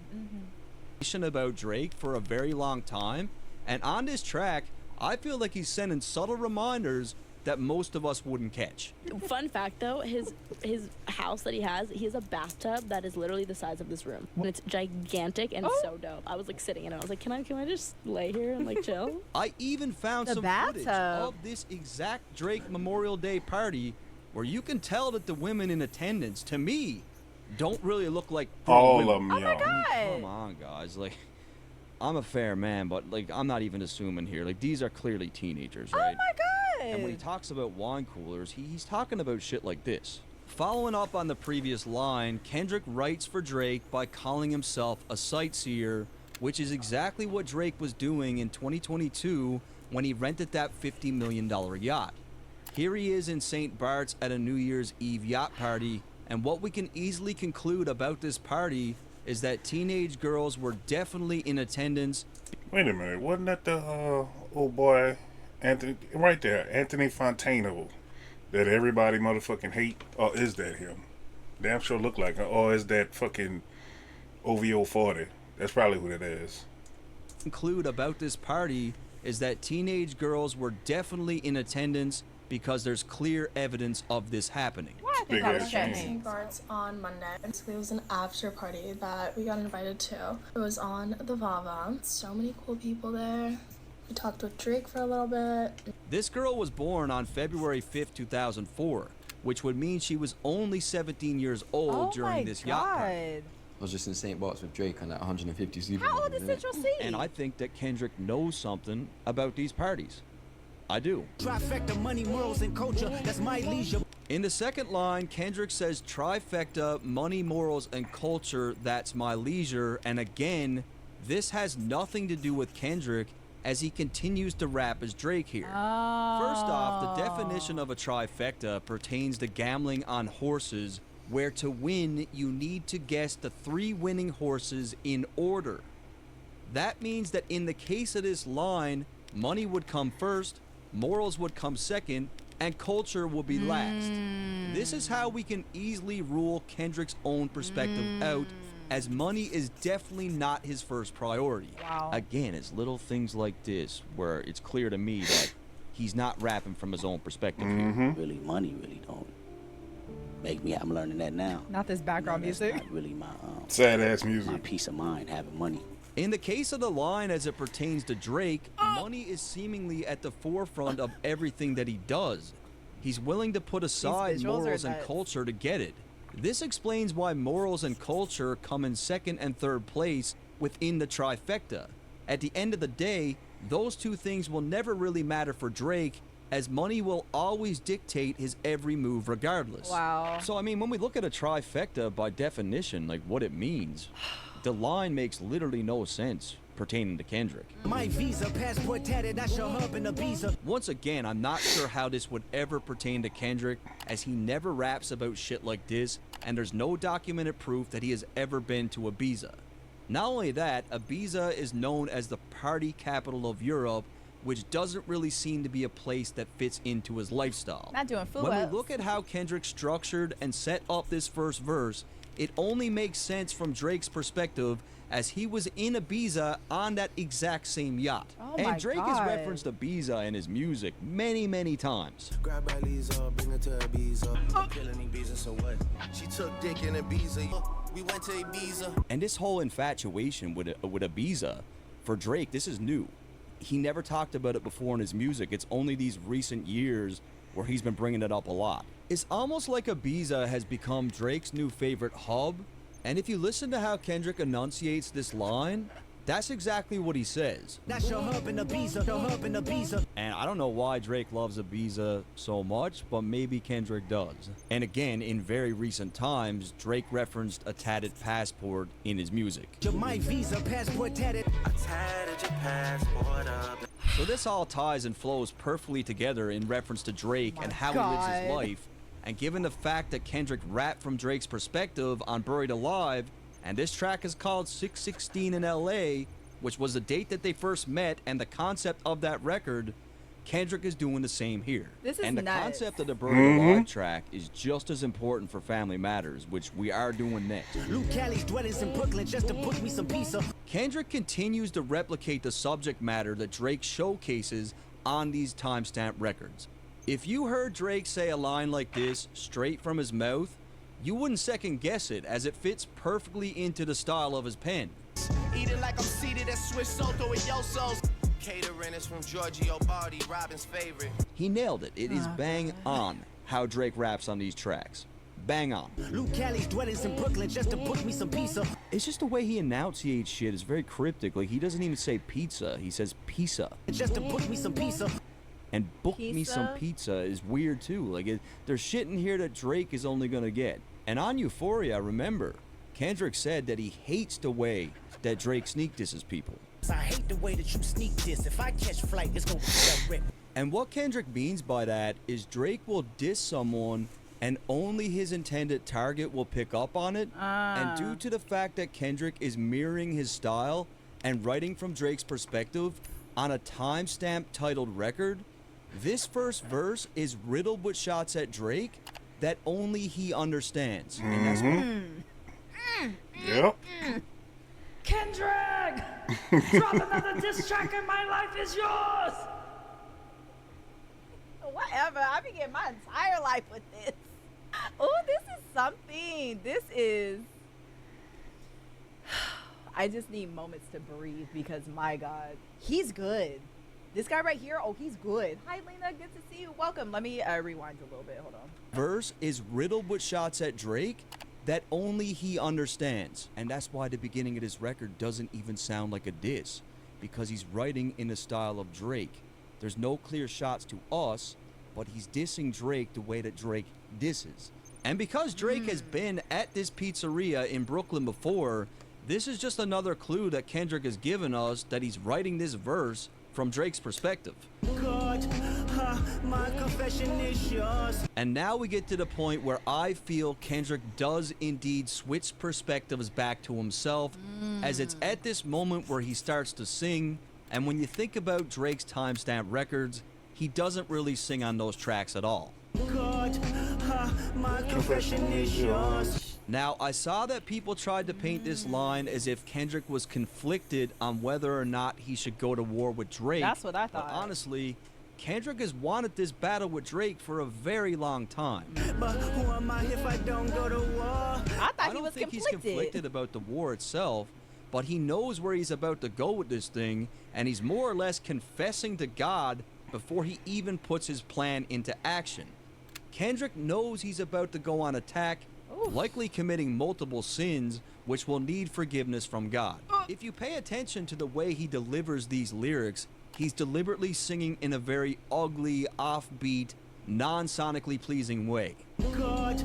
B: About Drake for a very long time, and on this track, I feel like he's sending subtle reminders that most of us wouldn't catch.
N: Fun fact though, his house that he has a bathtub that is literally the size of this room. And it's gigantic and so dope. I was like sitting in it. I was like, can I just lay here and like chill?
B: I even found some footage of this exact Drake Memorial Day party where you can tell that the women in attendance, to me, don't really look like
F: all
B: women.
F: of them.
A: Oh my god!
B: Come on, guys. Like, I'm a fair man, but like, I'm not even assuming here. Like, these are clearly teenagers, right?
A: Oh my god!
B: And when he talks about wine coolers, he's talking about shit like this. Following up on the previous line, Kendrick writes for Drake by calling himself a sightseer, which is exactly what Drake was doing in 2022 when he rented that $50 million yacht. Here he is in St. Bart's at a New Year's Eve yacht party, and what we can easily conclude about this party is that teenage girls were definitely in attendance.
F: Wait a minute, wasn't that the old boy Anthony right there, Anthony Fontano, that everybody motherfucking hate? Or is that him? Damn sure look like him. Or is that fucking OVO 40? That's probably who that is.
B: Conclude about this party is that teenage girls were definitely in attendance because there's clear evidence of this happening.
F: Big ass
O: St.
F: change.
O: Bart's on Monday. Basically, it was an after party that we got invited to. It was on the Vava. So many cool people there. We talked with Drake for a little bit.
B: This girl was born on February 5th, 2004, which would mean she was only 17 years old during this yacht party.
P: I was just in St. Bart's with Drake on that 150 seat.
A: How old is Central C?
B: And I think that Kendrick knows something about these parties. I do.
G: Trifecta, money, morals, and culture. That's my leisure.
B: In the second line, Kendrick says trifecta, money, morals, and culture, that's my leisure. And again, this has nothing to do with Kendrick as he continues to rap as Drake here. First off, the definition of a trifecta pertains to gambling on horses, where to win, you need to guess the 3 winning horses in order. That means that in the case of this line, money would come first, morals would come second, and culture will be last. This is how we can easily rule Kendrick's own perspective out, as money is definitely not his first priority.
A: Wow.
B: Again, it's little things like this where it's clear to me that he's not rapping from his own perspective here.
J: Really, money really don't make me. I'm learning that now.
A: Not this background music.
J: Not really my
F: sad ass music.
J: My peace of mind having money.
B: In the case of the line as it pertains to Drake, money is seemingly at the forefront of everything that he does. He's willing to put aside morals and culture to get it. This explains why morals and culture come in second and third place within the trifecta. At the end of the day, those two things will never really matter for Drake, as money will always dictate his every move regardless.
A: Wow.
B: So I mean, when we look at a trifecta by definition, like what it means, the line makes literally no sense pertaining to Kendrick.
G: My visa, passport tatted, that's your hub in Ibiza.
B: Once again, I'm not sure how this would ever pertain to Kendrick, as he never raps about shit like this, and there's no documented proof that he has ever been to Ibiza. Not only that, Ibiza is known as the party capital of Europe, which doesn't really seem to be a place that fits into his lifestyle.
A: Not doing food.
B: When we look at how Kendrick structured and set up this first verse, it only makes sense from Drake's perspective, as he was in Ibiza on that exact same yacht.
A: Oh
B: and
A: my
B: Drake has referenced Ibiza in his music many, many times.
C: Grab my Lisa, bring her to Ibiza. Killing Ibiza, so what? She took dick in Ibiza. We went to Ibiza.
B: And this whole infatuation with Ibiza, for Drake, this is new. He never talked about it before in his music. It's only these recent years where he's been bringing it up a lot. It's almost like Ibiza has become Drake's new favorite hub. And if you listen to how Kendrick enunciates this line, that's exactly what he says.
G: That's your hub in Ibiza, your hub in Ibiza.
B: And I don't know why Drake loves Ibiza so much, but maybe Kendrick does. And again, in very recent times, Drake referenced a tatted passport in his music.
G: My visa, passport tatted.
C: I tatted your passport up.
B: So this all ties and flows perfectly together in reference to Drake and how he lives his life. And given the fact that Kendrick rapped from Drake's perspective on Buried Alive, And this track is called 616 in LA, which was the date that they first met and the concept of that record. Kendrick is doing the same here.
A: This is
B: and the
A: nuts.
B: concept of the Buried Alive track is just as important for Family Matters, which we are doing next.
G: Luke Cali's dwellings in Brooklyn just to book me some pizza.
B: Kendrick continues to replicate the subject matter that Drake showcases on these timestamp records. If you heard Drake say a line like this straight from his mouth, you wouldn't second guess it, as it fits perfectly into the style of his pen.
C: Eating like I'm seated at Swiss Soto and Yoso's. Catering is from Giorgio Bardi, Robin's favorite.
B: He nailed it. It is bang on how Drake raps on these tracks. Bang on.
G: Luke Cali's dwellings in Brooklyn just to book me some pizza.
B: It's just the way he enunciates shit is very cryptic. Like, he doesn't even say pizza. He says pizza.
G: Just to book me some pizza.
B: And book me some pizza is weird too. Like, there's shit in here that Drake is only gonna get. And on Euphoria, remember, Kendrick said that he hates the way that Drake sneak disses people.
G: I hate the way that you sneak this. If I catch flight, it's gonna be that rip.
B: And what Kendrick means by that is Drake will diss someone and only his intended target will pick up on it. And due to the fact that Kendrick is mirroring his style and writing from Drake's perspective on a timestamp titled record, this first verse is riddled with shots at Drake that only he understands. And that's
F: Yep.
A: Kendrick! Drop another diss track and my life is yours! Whatever, I be getting my entire life with this. Oh, this is something. This is... I just need moments to breathe because, my God, he's good. This guy right here, oh, he's good. Hi, Lena, good to see you. Welcome. Let me rewind a little bit. Hold on.
B: Verse is riddled with shots at Drake that only he understands. And that's why the beginning of this record doesn't even sound like a diss, because he's writing in the style of Drake. There's no clear shots to us, but he's dissing Drake the way that Drake disses. And because Drake has been at this pizzeria in Brooklyn before, this is just another clue that Kendrick has given us that he's writing this verse from Drake's perspective.
G: God, my confession is yours.
B: And now we get to the point where I feel Kendrick does indeed switch perspectives back to himself, as it's at this moment where he starts to sing. And when you think about Drake's timestamp records, he doesn't really sing on those tracks at all.
G: God, my confession is yours.
B: Now, I saw that people tried to paint this line as if Kendrick was conflicted on whether or not he should go to war with Drake.
A: That's what I thought.
B: But honestly, Kendrick has wanted this battle with Drake for a very long time.
G: But who am I if I don't go to war?
A: I
B: don't think he's conflicted about the war itself, but he knows where he's about to go with this thing, and he's more or less confessing to God before he even puts his plan into action. Kendrick knows he's about to go on attack, likely committing multiple sins, which will need forgiveness from God. If you pay attention to the way he delivers these lyrics, he's deliberately singing in a very ugly, offbeat, non-sonically pleasing way.
G: God,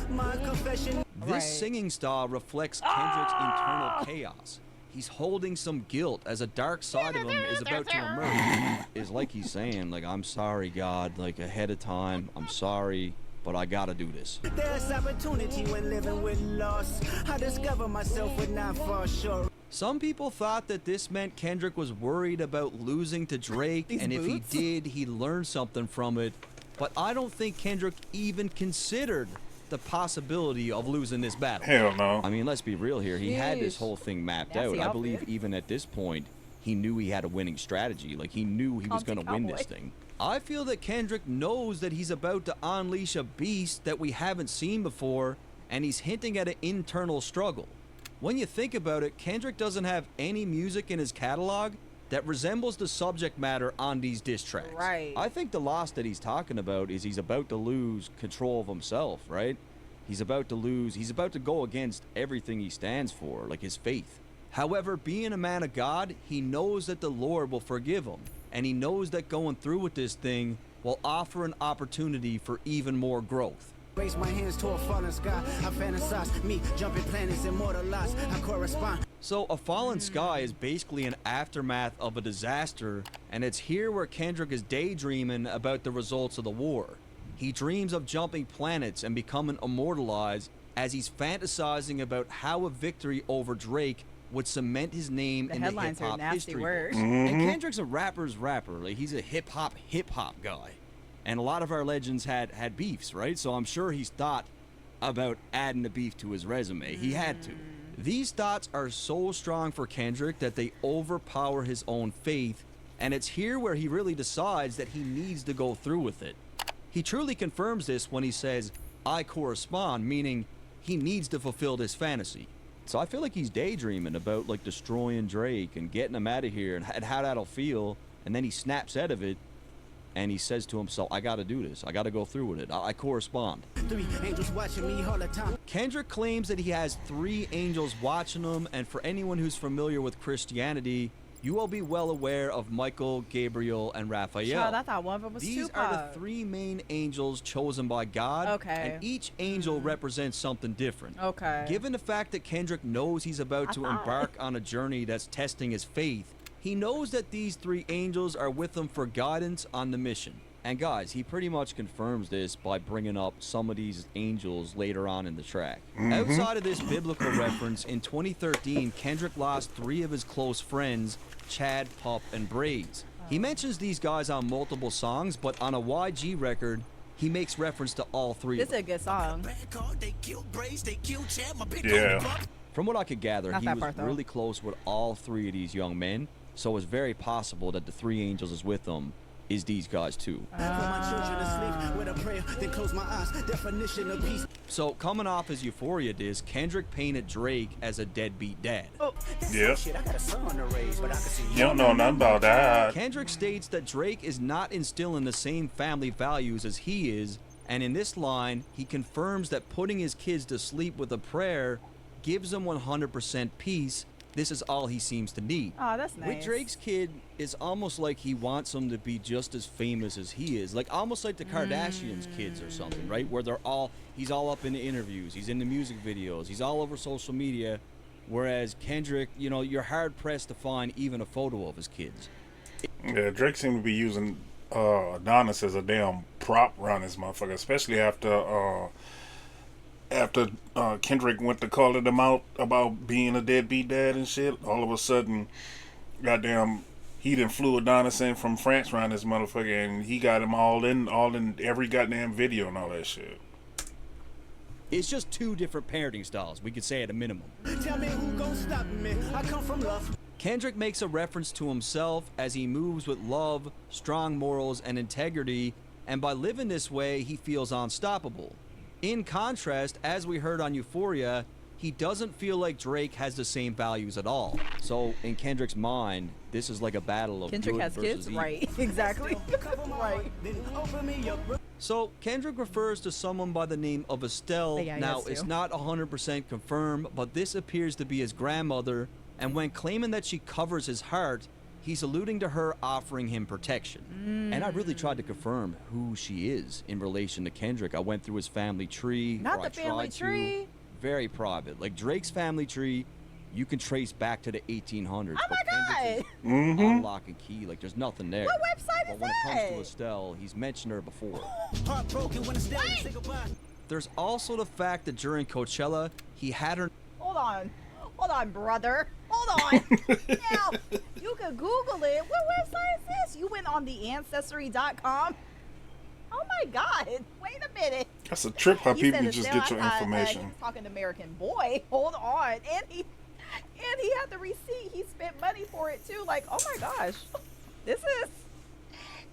G: my confession.
B: This singing style reflects Kendrick's internal chaos. He's holding some guilt as a dark side of him is about to emerge. It's like he's saying, like, I'm sorry, God, like ahead of time, I'm sorry, but I gotta do this.
G: There's opportunity when living with loss. I discover myself would not fall short.
B: Some people thought that this meant Kendrick was worried about losing to Drake, and if he did, he'd learn something from it. But I don't think Kendrick even considered the possibility of losing this battle.
F: Hell no.
B: I mean, let's be real here. He had this whole thing mapped out. I believe
A: outfit.
B: even at this point, he knew he had a winning strategy. Like, he knew he was going to win this thing. I feel that Kendrick knows that he's about to unleash a beast that we haven't seen before, and he's hinting at an internal struggle. When you think about it, Kendrick doesn't have any music in his catalog that resembles the subject matter on these diss tracks.
A: Right.
B: I think the loss that he's talking about is he's about to lose control of himself, right? He's about to go against everything he stands for, like his faith. However, being a man of God, he knows that the Lord will forgive him, and he knows that going through with this thing will offer an opportunity for even more growth.
G: Raise my hands to a fallen sky. I fantasize me jumping planets, immortalized. I correspond.
B: So a fallen sky is basically an aftermath of a disaster, and it's here where Kendrick is daydreaming about the results of the war. He dreams of jumping planets and becoming immortalized, as he's fantasizing about how a victory over Drake would cement his name
A: The
B: in the
A: headlines are
B: hip-hop
A: nasty
B: history
A: words.
B: books. And Kendrick's a rapper's rapper. Like, he's a hip-hop guy. And a lot of our legends had beefs, right? So I'm sure he's thought about adding a beef to his resume. He had to. These thoughts are so strong for Kendrick that they overpower his own faith, and it's here where he really decides that he needs to go through with it. He truly confirms this when he says, I correspond, meaning he needs to fulfill this fantasy. So I feel like he's daydreaming about like destroying Drake and getting him out of here and how that'll feel, and then he snaps out of it and he says to himself, I gotta do this. I gotta go through with it. I correspond.
G: 3 angels watching me all the time.
B: Kendrick claims that he has 3 angels watching him, and for anyone who's familiar with Christianity, you will be well aware of Michael, Gabriel, and Raphael.
A: Child, I thought one of them was
B: These
A: Tupac.
B: are the 3 main angels chosen by God.
A: Okay.
B: And each angel represents something different.
A: Okay.
B: Given the fact that Kendrick knows he's about to embark on a journey that's testing his faith, he knows that these 3 angels are with him for guidance on the mission. And guys, he pretty much confirms this by bringing up some of these angels later on in the track. Outside of this biblical reference, in 2013, Kendrick lost 3 of his close friends, Chad, Pup, and Braze. He mentions these guys on multiple songs, but on a YG record, he makes reference to all 3
A: This
B: of
A: is a good song.
F: Yeah.
B: From what I could gather,
A: Not
B: he
A: that
B: was
A: part, though.
B: really close with all 3 of these young men, so it's very possible that the 3 angels is with them is these guys too. So coming off his Euphoria disc, Kendrick painted Drake as a deadbeat dad.
F: Yeah. You don't know nothing about that.
B: Kendrick states that Drake is not instilling the same family values as he is, and in this line, he confirms that putting his kids to sleep with a prayer gives them 100% peace. This is all he seems to need.
A: Oh, that's nice.
B: With Drake's kid, it's almost like he wants them to be just as famous as he is. Like almost like the Kardashians' kids or something, right? Where he's all up in the interviews, he's in the music videos, he's all over social media. Whereas Kendrick, you know, you're hard pressed to find even a photo of his kids.
F: Yeah, Drake seemed to be using Adonis as a damn prop around this motherfucker, especially after Kendrick went to calling him out about being a deadbeat dad and shit. All of a sudden, goddamn, he done flew Adonis in from France around this motherfucker, and he got him all in every goddamn video and all that shit.
B: It's just 2 different parenting styles, we could say at a minimum.
G: Tell me who gon' stop me. I come from love.
B: Kendrick makes a reference to himself as he moves with love, strong morals, and integrity, and by living this way, he feels unstoppable. In contrast, as we heard on Euphoria, he doesn't feel like Drake has the same values at all. So, in Kendrick's mind, this is like a battle of
A: Kendrick
B: good
A: has
B: versus
A: kids,
B: evil.
A: right? Exactly. Right.
B: So, Kendrick refers to someone by the name of Estelle.
A: Yeah, he
B: Now,
A: has to.
B: it's not 100% confirmed, but this appears to be his grandmother, and when claiming that she covers his heart, he's alluding to her offering him protection. And I really tried to confirm who she is in relation to Kendrick. I went through his family tree.
A: Not
B: or I
A: the family
B: tried to.
A: tree.
B: Very private. Like Drake's family tree, you can trace back to the 1800s.
A: Oh my God.
B: On lock and key. Like there's nothing there.
A: What website
B: But
A: is
B: when it comes to
A: that?
B: Estelle, he's mentioned her before.
G: Heartbroken when Estelle say goodbye.
B: There's also the fact that during Coachella, he had her
A: Hold on, brother. Hold on. Now, you can Google it. What website is this? You went on the Ancestry.com? Oh my God. Wait a minute.
F: That's a trip how
A: He
F: people
A: said
F: just
A: Estelle,
F: get your
A: I thought,
F: information.
A: he was talking to American Boy. Hold on. And he had the receipt. He spent money for it too. Like, oh my gosh. This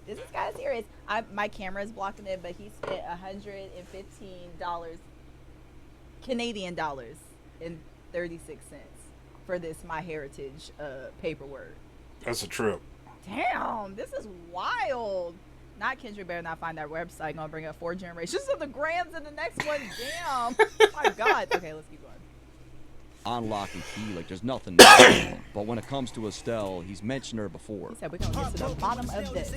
A: is kind of serious. My camera is blocking it, but he spent $115 Canadian dollars and 36 cents for this MyHeritage paperwork.
F: That's a trip.
A: Damn, this is wild. Not Kendrick better not find that website. Gonna bring up 4 generations of the Grams in the next one. Damn. My God. Okay, let's keep going.
B: on lock and key. Like there's nothing there. But when it comes to Estelle, he's mentioned her before.
A: He said we're gonna get to the bottom of this.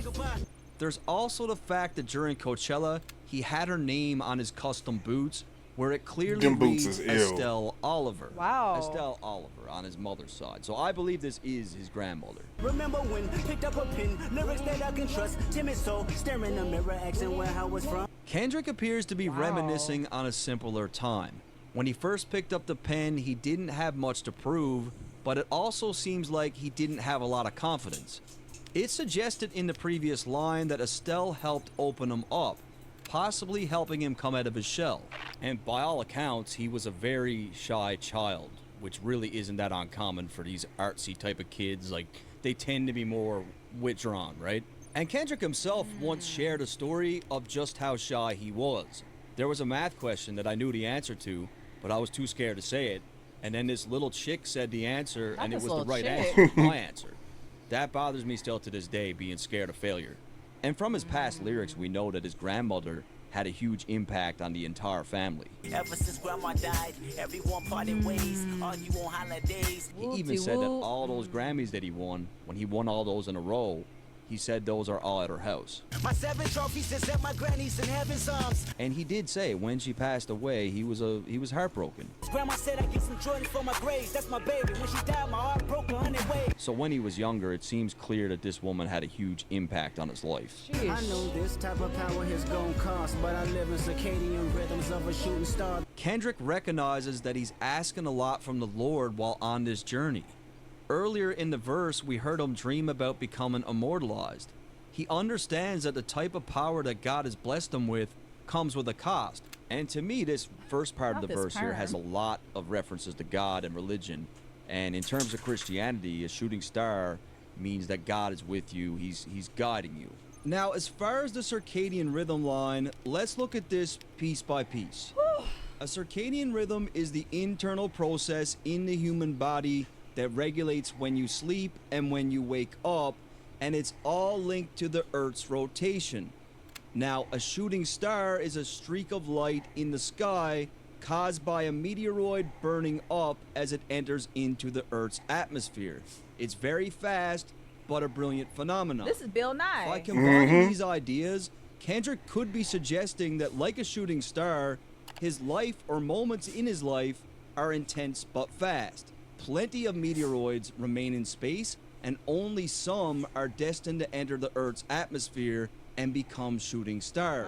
B: There's also the fact that during Coachella, he had her name on his custom boots, where it clearly
F: Them boots
B: reads
F: is ill.
B: Estelle Oliver.
A: Wow.
B: Estelle Oliver on his mother's side. So I believe this is his grandmother.
G: Remember when picked up a pen, lyrics that I can trust, timid soul, staring in the mirror, asking where I was from.
B: Kendrick appears to be reminiscing on a simpler time. When he first picked up the pen, he didn't have much to prove, but it also seems like he didn't have a lot of confidence. It suggested in the previous line that Estelle helped open him up, possibly helping him come out of his shell. And by all accounts, he was a very shy child, which really isn't that uncommon for these artsy type of kids. Like, they tend to be more withdrawn, right? And Kendrick himself once shared a story of just how shy he was. There was a math question that I knew the answer to, but I was too scared to say it. And then this little chick said the answer, and it was the right answer, my answer. That bothers me still to this day, being scared of failure. And from his past lyrics, we know that his grandmother had a huge impact on the entire family.
G: Ever since grandma died, everyone parted ways, argue on holidays.
B: He even said that all those Grammys that he won, when he won all those in a row, he said those are all at her house.
G: My 7 trophies is at my granny's in heaven's arms.
B: And he did say when she passed away, he was heartbroken.
G: Grandma said I get some Jordans for my grades. That's my baby. When she died, my heart broke 100 ways.
B: So when he was younger, it seems clear that this woman had a huge impact on his life.
G: Jeez. I know this type of power has gone cost, but I live in circadian rhythms of a shooting star.
B: Kendrick recognizes that he's asking a lot from the Lord while on this journey. Earlier in the verse, we heard him dream about becoming immortalized. He understands that the type of power that God has blessed him with comes with a cost. And to me, this first part of the verse here has a lot of references to God and religion. And in terms of Christianity, a shooting star means that God is with you, he's guiding you. Now, as far as the circadian rhythm line, let's look at this piece by piece. A circadian rhythm is the internal process in the human body that regulates when you sleep and when you wake up, and it's all linked to the Earth's rotation. Now, a shooting star is a streak of light in the sky caused by a meteoroid burning up as it enters into the Earth's atmosphere. It's very fast, but a brilliant phenomenon.
A: This is Bill Nye.
B: By combining these ideas, Kendrick could be suggesting that, like a shooting star, his life or moments in his life are intense but fast. Plenty of meteoroids remain in space, and only some are destined to enter the Earth's atmosphere and become shooting stars.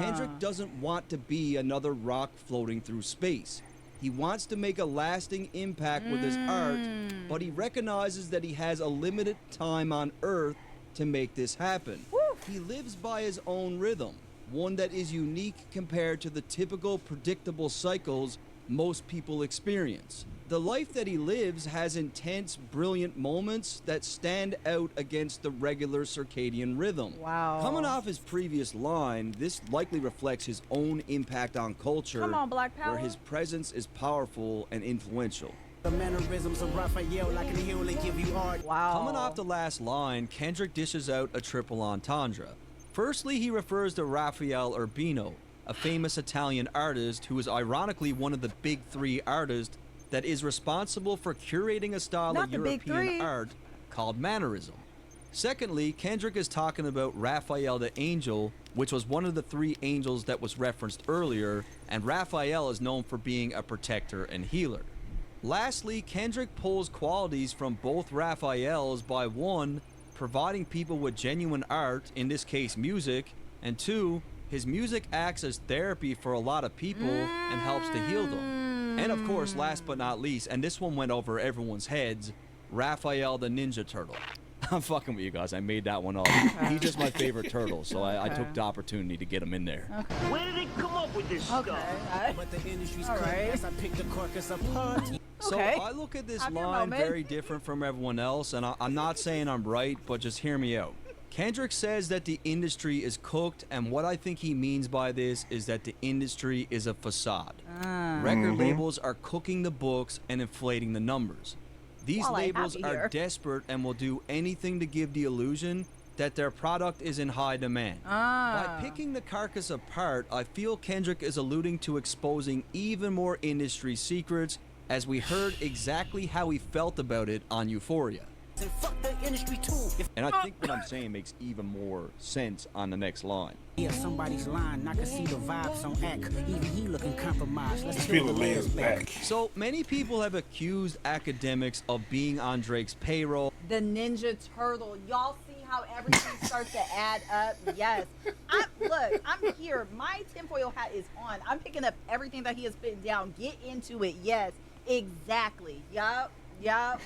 B: Kendrick doesn't want to be another rock floating through space. He wants to make a lasting impact with his art, but he recognizes that he has a limited time on Earth to make this happen. He lives by his own rhythm, one that is unique compared to the typical predictable cycles most people experience. The life that he lives has intense, brilliant moments that stand out against the regular circadian rhythm.
A: Wow.
B: Coming off his previous line, this likely reflects his own impact on culture.
A: Come on, Black Power.
B: Where his presence is powerful and influential.
G: The mannerisms of Raphael, I can heal and give you art.
A: Wow.
B: Coming off the last line, Kendrick dishes out a triple entendre. Firstly, he refers to Raphael Urbino, a famous Italian artist who is ironically one of the big three artists that is responsible for curating a style of European art called Mannerism. Secondly, Kendrick is talking about Raphael the Angel, which was one of the 3 angels that was referenced earlier, and Raphael is known for being a protector and healer. Lastly, Kendrick pulls qualities from both Raphaels by 1, providing people with genuine art, in this case music, and 2, his music acts as therapy for a lot of people and helps to heal them. And of course, last but not least, and this one went over everyone's heads, Raphael the Ninja Turtle. I'm fucking with you guys. I made that one up. He's just my favorite turtle, so I took the opportunity to get him in there.
G: Where did they come up with this stuff? But the industry's correct. I picked the carcass apart.
B: So I look at this line very different from everyone else, and I'm not saying I'm right, but just hear me out. Kendrick says that the industry is cooked, and what I think he means by this is that the industry is a facade. Record labels are cooking the books and inflating the numbers. These labels are desperate and will do anything to give the illusion that their product is in high demand. By picking the carcass apart, I feel Kendrick is alluding to exposing even more industry secrets, as we heard exactly how he felt about it on Euphoria.
G: And fuck the industry too.
B: And I think what I'm saying makes even more sense on the next line.
G: Yeah, somebody's line, I can see the vibes on act. Even he looking compromised. Let's
F: feel the layers back.
B: So many people have accused academics of being on Drake's payroll.
A: The Ninja Turtle. Y'all see how everything starts to add up. Yes. I'm here. My tinfoil hat is on. I'm picking up everything that he has put down. Get into it. Yes. Exactly. Yup.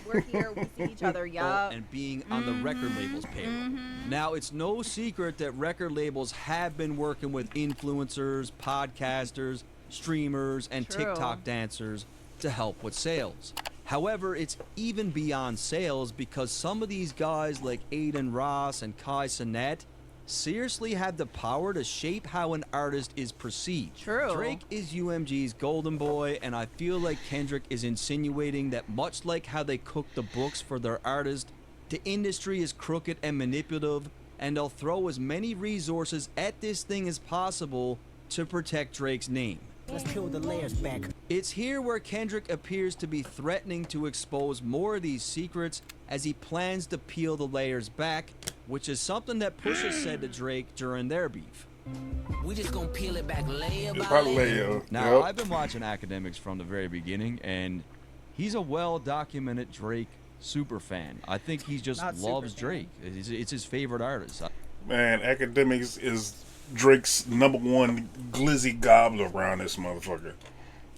A: We're here. We see each other. Yup.
B: And being on the record label's payroll. Now, it's no secret that record labels have been working with influencers, podcasters, streamers, and
A: True.
B: TikTok dancers to help with sales. However, it's even beyond sales because some of these guys like Aiden Ross and Kai Cenat seriously have the power to shape how an artist is perceived.
A: True.
B: Drake is UMG's golden boy, and I feel like Kendrick is insinuating that much like how they cook the books for their artist, the industry is crooked and manipulative, and they'll throw as many resources at this thing as possible to protect Drake's name.
G: Let's peel the layers back.
B: It's here where Kendrick appears to be threatening to expose more of these secrets as he plans to peel the layers back, which is something that Pusha said to Drake during their beef.
J: We just gonna peel it back layer by
F: By
J: layer.
F: layer.
B: Now,
F: Yep.
B: I've been watching Academics from the very beginning, and he's a well-documented Drake super fan. I think he just
A: Not
B: loves
A: superfan.
B: Drake. It's his favorite artist.
F: Man, Academics is Drake's #1 glizzy gobbler around this motherfucker.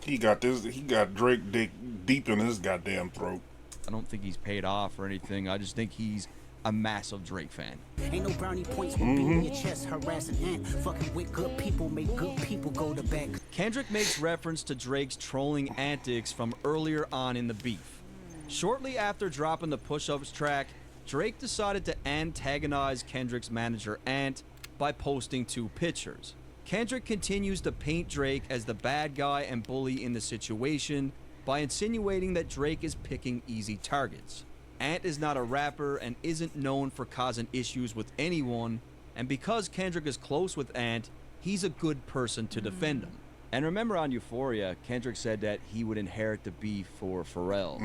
F: He got Drake dick deep in his goddamn throat.
B: I don't think he's paid off or anything. I just think he's a massive Drake fan.
G: Ain't no brownie points with beating your chest, harassing ant. Fucking with good people make good people go to bed.
B: Kendrick makes reference to Drake's trolling antics from earlier on in the beef. Shortly after dropping the Push-Ups track, Drake decided to antagonize Kendrick's manager Ant by posting 2 pictures. Kendrick continues to paint Drake as the bad guy and bully in the situation by insinuating that Drake is picking easy targets. Ant is not a rapper and isn't known for causing issues with anyone, and because Kendrick is close with Ant, he's a good person to defend him. And remember on Euphoria, Kendrick said that he would inherit the beef for Pharrell,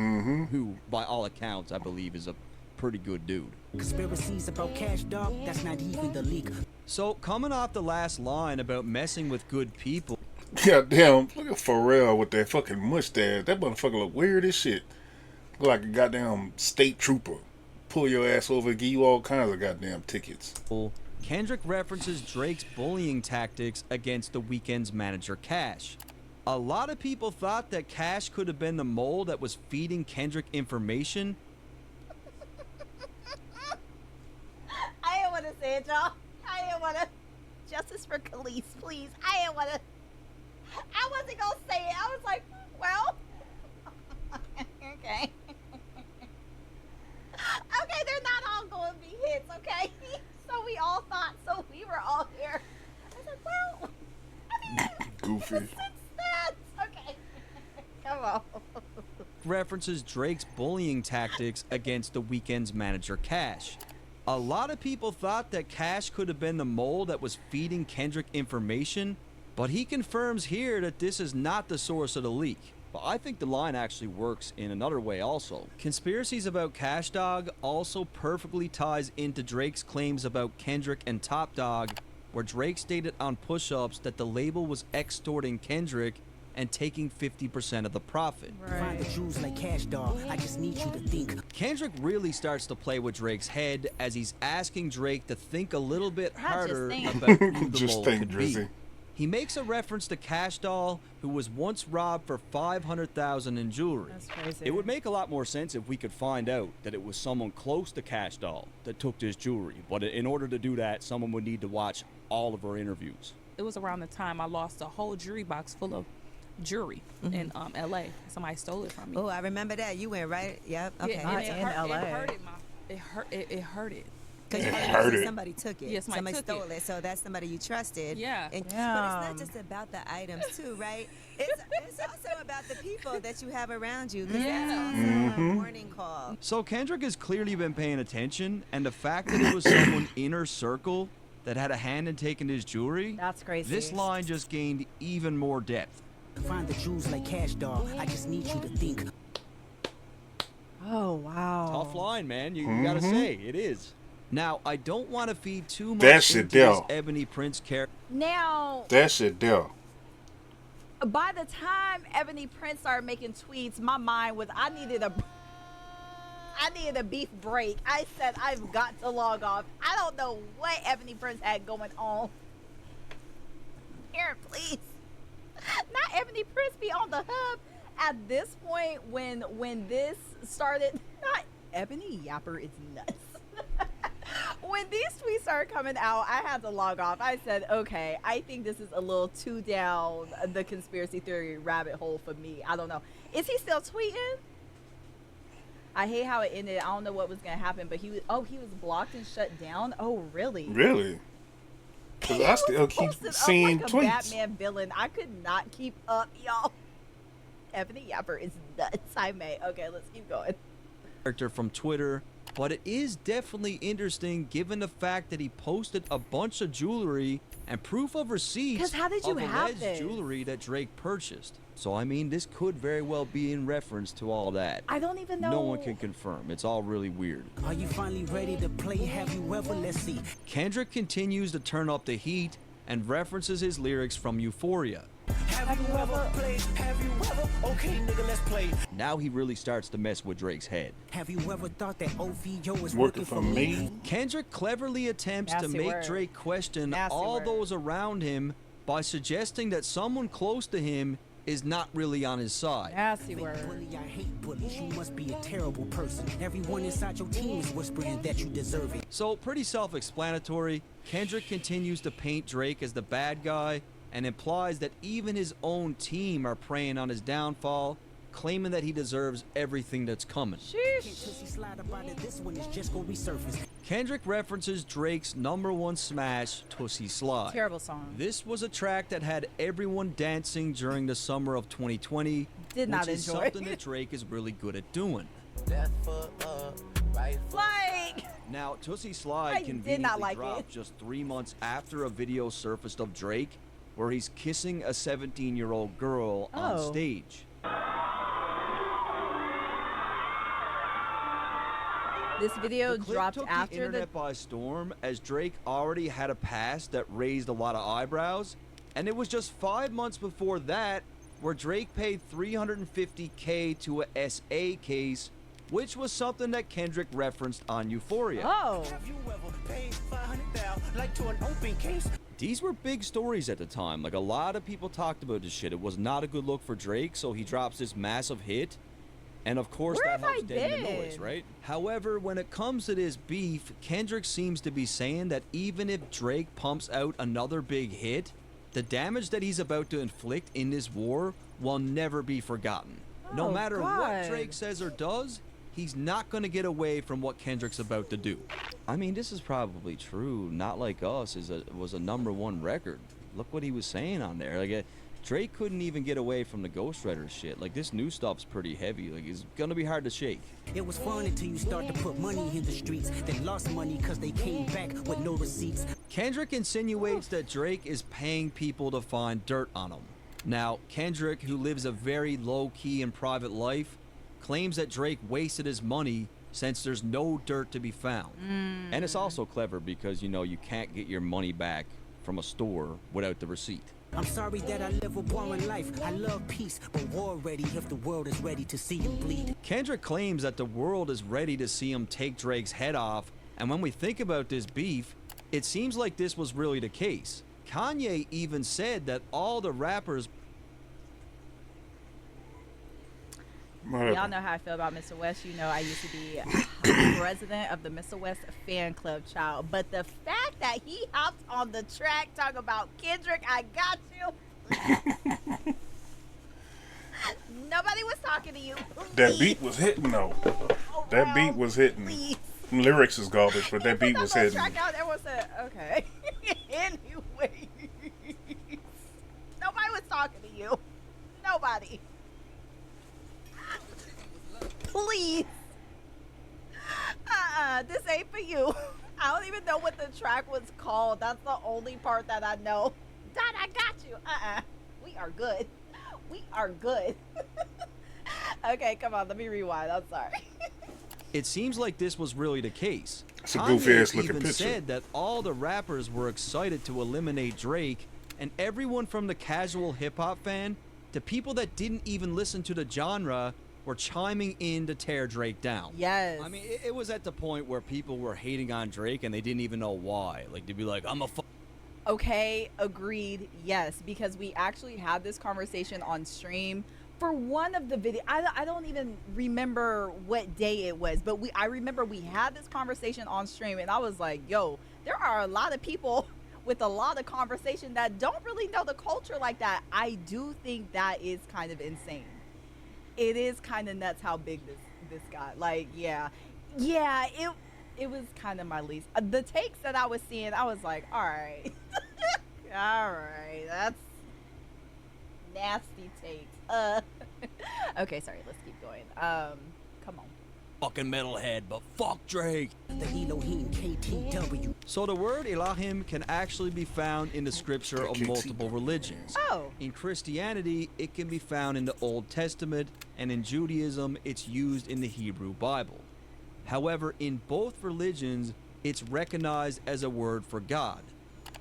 B: who, by all accounts, I believe is a pretty good dude.
G: Conspiracies about Cash Dog, that's not even the leak.
B: So, coming off the last line about messing with good people,
F: Goddamn, look at Pharrell with that fucking mustache. That motherfucker look weird as shit. Look like a goddamn state trooper. Pull your ass over and give you all kinds of goddamn tickets.
B: Kendrick references Drake's bullying tactics against The Weeknd's manager Cash. A lot of people thought that Cash could have been the mole that was feeding Kendrick information.
A: I didn't want to say it, y'all. I didn't want to. Justice for Khalees, please. I didn't want to. I wasn't going to say it. I was like, well. Okay. Okay, they're not all going to be hits, okay? So we all thought, so we were all here. I was like, well, I mean,
F: Goofy.
A: since that. Okay. Come on.
B: References Drake's bullying tactics against The Weeknd's manager Cash. A lot of people thought that Cash could have been the mole that was feeding Kendrick information, but he confirms here that this is not the source of the leak. But I think the line actually works in another way also. Conspiracies about Cash Dog also perfectly ties into Drake's claims about Kendrick and Top Dog, where Drake stated on Push-Ups that the label was extorting Kendrick and taking 50% of the profit.
G: Find the jewels like Cash Dog, I just need you to think.
B: Kendrick really starts to play with Drake's head as he's asking Drake to think a little bit harder about who the
F: Just
B: mole
F: think,
B: could be.
F: Drizzy.
B: He makes a reference to Cash Doll, who was once robbed for $500,000 in jewelry.
A: That's crazy.
B: It would make a lot more sense if we could find out that it was someone close to Cash Doll that took this jewelry. But in order to do that, someone would need to watch all of her interviews.
Q: It was around the time I lost a whole jewelry box full of jewelry in LA. Somebody stole it from me.
R: Oh, I remember that. You went right. Yep. Okay.
Q: Yeah, and it hurted.
R: Because
F: It hurted.
R: somebody took it.
Q: Yeah, somebody took
R: stole it. So that's somebody you trusted.
Q: Yeah.
R: But it's not just about the items too, right? It's also about the people that you have around you. Because that's also a warning call.
B: So Kendrick has clearly been paying attention, and the fact that it was someone inner circle that had a hand in taking his jewelry,
A: that's crazy.
B: This line just gained even more depth.
G: Find the jewels like Cash Dog, I just need you to think.
A: Oh, wow.
B: Tough line, man. You gotta say, it is. Now, I don't want to feed too much
F: That shit
B: into this
F: there.
B: Ebony Prince character.
A: Now,
F: That shit there.
A: by the time Ebony Prince started making tweets, my mind was, I I needed a beef break. I said I've got to log off. I don't know what Ebony Prince had going on. Aaron, please. Not Ebony Prince be on the hub. At this point, when this started, not Ebony Yapper is nuts. When these tweets started coming out, I had to log off. I said, okay, I think this is a little too down the conspiracy theory rabbit hole for me. I don't know. Is he still tweeting? I hate how it ended. I don't know what was going to happen, but he was blocked and shut down. Oh, really?
F: Really? Because I still keep seeing
A: like a
F: tweets.
A: Batman villain. I could not keep up, y'all. Ebony Yapper is nuts. I may. Okay, let's keep going.
B: Character from Twitter, but it is definitely interesting given the fact that he posted a bunch of jewelry and proof of receipts
A: 'Cause how did you
B: of
A: have
B: alleged
A: this?
B: jewelry that Drake purchased. So I mean, this could very well be in reference to all that.
A: I don't even know.
B: No one can confirm. It's all really weird.
G: Are you finally ready to play? Have you ever? Let's see.
B: Kendrick continues to turn up the heat and references his lyrics from Euphoria.
G: Have you ever played? Have you ever? Okay, nigga, let's play.
B: Now he really starts to mess with Drake's head.
G: Have you ever thought that OVO is
F: Working for me?
B: Kendrick cleverly attempts to
A: Nasty
B: make
A: word.
B: Drake question
A: Nasty
B: all
A: word.
B: those around him by suggesting that someone close to him is not really on his side.
A: Nasty
G: Fake
A: word.
G: bully, I hate bullies. You must be a terrible person. Everyone inside your team is whispering that you deserve it.
B: So pretty self-explanatory. Kendrick continues to paint Drake as the bad guy and implies that even his own team are preying on his downfall, claiming that he deserves everything that's coming.
G: This one is just gonna resurface.
B: Kendrick references Drake's #1 smash, Tootsie Slide.
A: Terrible song.
B: This was a track that had everyone dancing during the summer of 2020,
A: Did not
B: which is
A: enjoy.
B: something that Drake is really good at doing.
A: Like,
B: Now, Tootsie Slide
A: I did
B: conveniently
A: not like
B: dropped
A: it.
B: just 3 months after a video surfaced of Drake where he's kissing a 17-year-old girl on
A: Oh.
B: stage.
A: this video
B: The clip
A: dropped
B: took the
A: after the.
B: internet by storm as Drake already had a past that raised a lot of eyebrows, and it was just 5 months before that where Drake paid $350K to a SA case, which was something that Kendrick referenced on Euphoria.
A: Oh.
G: Have you ever paid 500,000 like to an open case?
B: These were big stories at the time. Like, a lot of people talked about this shit. It was not a good look for Drake, so he drops this massive hit. And of course,
A: Where
B: that
A: have
B: helps
A: I
B: deaden the noise,
A: been?
B: right? However, when it comes to this beef, Kendrick seems to be saying that even if Drake pumps out another big hit, the damage that he's about to inflict in this war will never be forgotten. No
A: Oh,
B: matter what
A: God.
B: Drake says or does, he's not going to get away from what Kendrick's about to do. I mean, this is probably true. Not Like Us was a #1 record. Look what he was saying on there. Like, Drake couldn't even get away from the Ghostwriter shit. Like, this new stuff's pretty heavy. Like, it's gonna be hard to shake.
G: It was fun until you start to put money in the streets. They lost money because they came back with no receipts.
B: Kendrick insinuates that Drake is paying people to find dirt on him. Now, Kendrick, who lives a very low-key and private life, claims that Drake wasted his money since there's no dirt to be found. And it's also clever because, you know, you can't get your money back from a store without the receipt.
G: I'm sorry that I live a boring life. I love peace, but war ready if the world is ready to see him bleed.
B: Kendrick claims that the world is ready to see him take Drake's head off, and when we think about this beef, it seems like this was really the case. Kanye even said that all the rappers...
A: Y'all know how I feel about Mr. West. You know I used to be president of the Mr. West fan club, child. But the fact that he hopped on the track talking about Kendrick, I got you. Nobody was talking to you.
F: That beat was hitting though. That beat was hitting.
A: Please.
F: Lyrics is garbage, but that beat was hitting.
A: Track out, everyone said, okay. Anyway. Nobody was talking to you. Nobody. Please. This ain't for you. I don't even know what the track was called. That's the only part that I know. Dad, I got you. We are good. We are good. Okay, come on. Let me rewind. I'm sorry.
B: It seems like this was really the case.
F: It's a goofy-ass looking
B: even
F: picture.
B: said that all the rappers were excited to eliminate Drake, and everyone from the casual hip-hop fan to people that didn't even listen to the genre were chiming in to tear Drake down.
A: Yes.
B: I mean, it was at the point where people were hating on Drake and they didn't even know why. Like, they'd be like, I'm a
A: Okay, agreed. Yes, because we actually had this conversation on stream for one of the video. I don't even remember what day it was, but I remember we had this conversation on stream, and I was like, yo, there are a lot of people with a lot of conversation that don't really know the culture like that. I do think that is kind of insane. It is kind of nuts how big this got. Like, yeah, it was kind of my least. The takes that I was seeing, I was like, all right. All right, that's nasty takes. Okay, sorry, let's keep going. Come on.
B: fucking metalhead, but fuck Drake.
G: The Elohim KTW.
B: So the word Elohim can actually be found in the scripture of multiple religions.
A: Oh.
B: In Christianity, it can be found in the Old Testament, and in Judaism, it's used in the Hebrew Bible. However, in both religions, it's recognized as a word for God.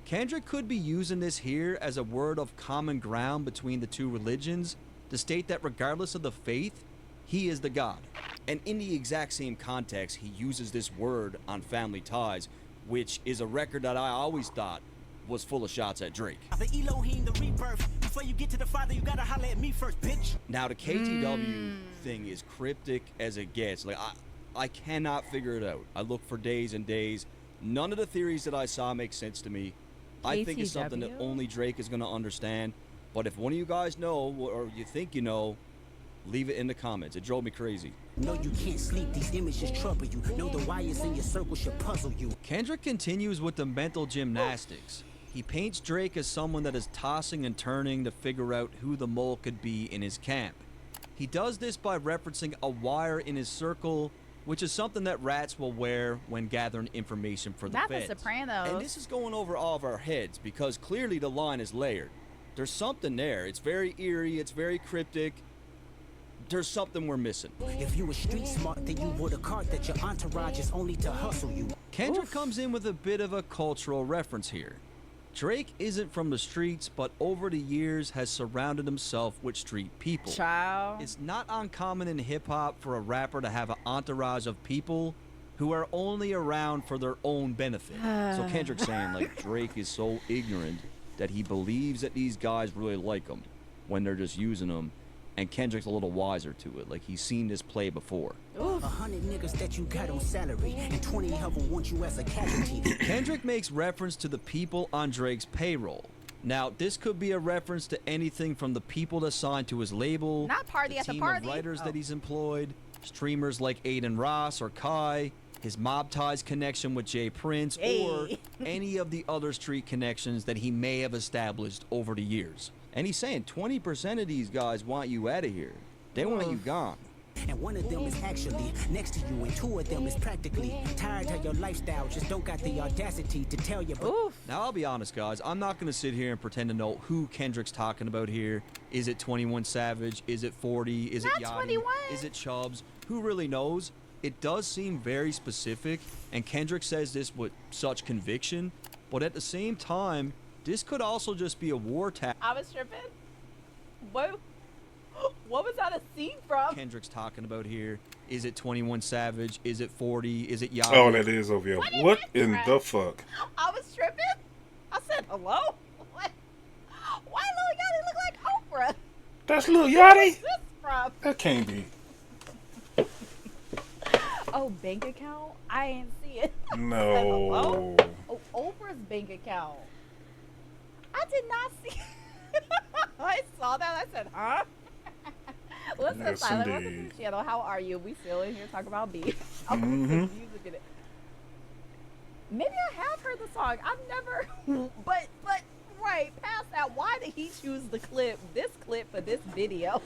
B: Kendrick could be using this here as a word of common ground between the two religions to state that regardless of the faith, he is the God. And in the exact same context, he uses this word on Family Ties, which is a record that I always thought was full of shots at Drake.
G: The Elohim, the rebirth. Before you get to the Father, you gotta holler at me first, bitch.
B: Now the KTW thing is cryptic as it gets. Like I cannot figure it out. I look for days and days. None of the theories that I saw make sense to me. I think it's something that only Drake is going to understand. But if one of you guys know, or you think you know, leave it in the comments. It drove me crazy.
G: No, you can't sleep. These images trouble you. Know the wires in your circle should puzzle you.
B: Kendrick continues with the mental gymnastics. He paints Drake as someone that is tossing and turning to figure out who the mole could be in his camp. He does this by referencing a wire in his circle, which is something that rats will wear when gathering information for the
A: Not
B: feds.
A: The Sopranos.
B: And this is going over all of our heads because clearly the line is layered. There's something there. It's very eerie. It's very cryptic. There's something we're missing.
G: If you were street smart, then you would have caught that your entourage is only to hustle you.
B: Kendrick comes in with a bit of a cultural reference here. Drake isn't from the streets, but over the years has surrounded himself with street people.
A: Child.
B: It's not uncommon in hip-hop for a rapper to have an entourage of people who are only around for their own benefit. So Kendrick's saying, like, Drake is so ignorant that he believes that these guys really like him when they're just using him. And Kendrick's a little wiser to it. Like, he's seen this play before.
G: 100 niggas that you got on salary, and 20 of them want you as a casualty.
B: Kendrick makes reference to the people on Drake's payroll. Now, this could be a reference to anything from the people that signed to his label,
A: Not party
B: the
A: at the
B: team
A: party.
B: of writers that he's employed, streamers like Aiden Ross or Kai, his Mob Ties connection with Jay Prince, or any of the other street connections that he may have established over the years. And he's saying 20% of these guys want you out of here. They want you gone.
G: And one of them is actually next to you, and two of them is practically tired of your lifestyle, just don't got the audacity to tell you.
B: Now, I'll be honest, guys. I'm not going to sit here and pretend to know who Kendrick's talking about here. Is it 21 Savage? Is it 40? Is it
A: Not
B: Yachty?
A: 21.
B: Is it Chubbs? Who really knows? It does seem very specific, and Kendrick says this with such conviction, but at the same time, this could also just be a war tactic.
A: I was tripping. What was that a scene from?
B: Kendrick's talking about here. Is it 21 Savage? Is it 40? Is it Yachty?
F: Oh, that is over here. What in the fuck?
A: I was tripping. I said, hello? What? Why Lil Yachty look like Oprah?
F: That's Lil Yachty?
A: Where's this from?
F: That can't be.
A: Oh, bank account? I ain't see it.
F: No.
A: Hello? Oh, Oprah's bank account. I did not see it. I saw that. I said, huh? Listen,
F: Yes,
A: Silent, welcome to
F: indeed.
A: the channel. How are you? We still in here talking about beef. I'm
F: Mhm.
A: music in it. Maybe I have heard the song. I've never, but right past that. Why did he choose this clip for this video?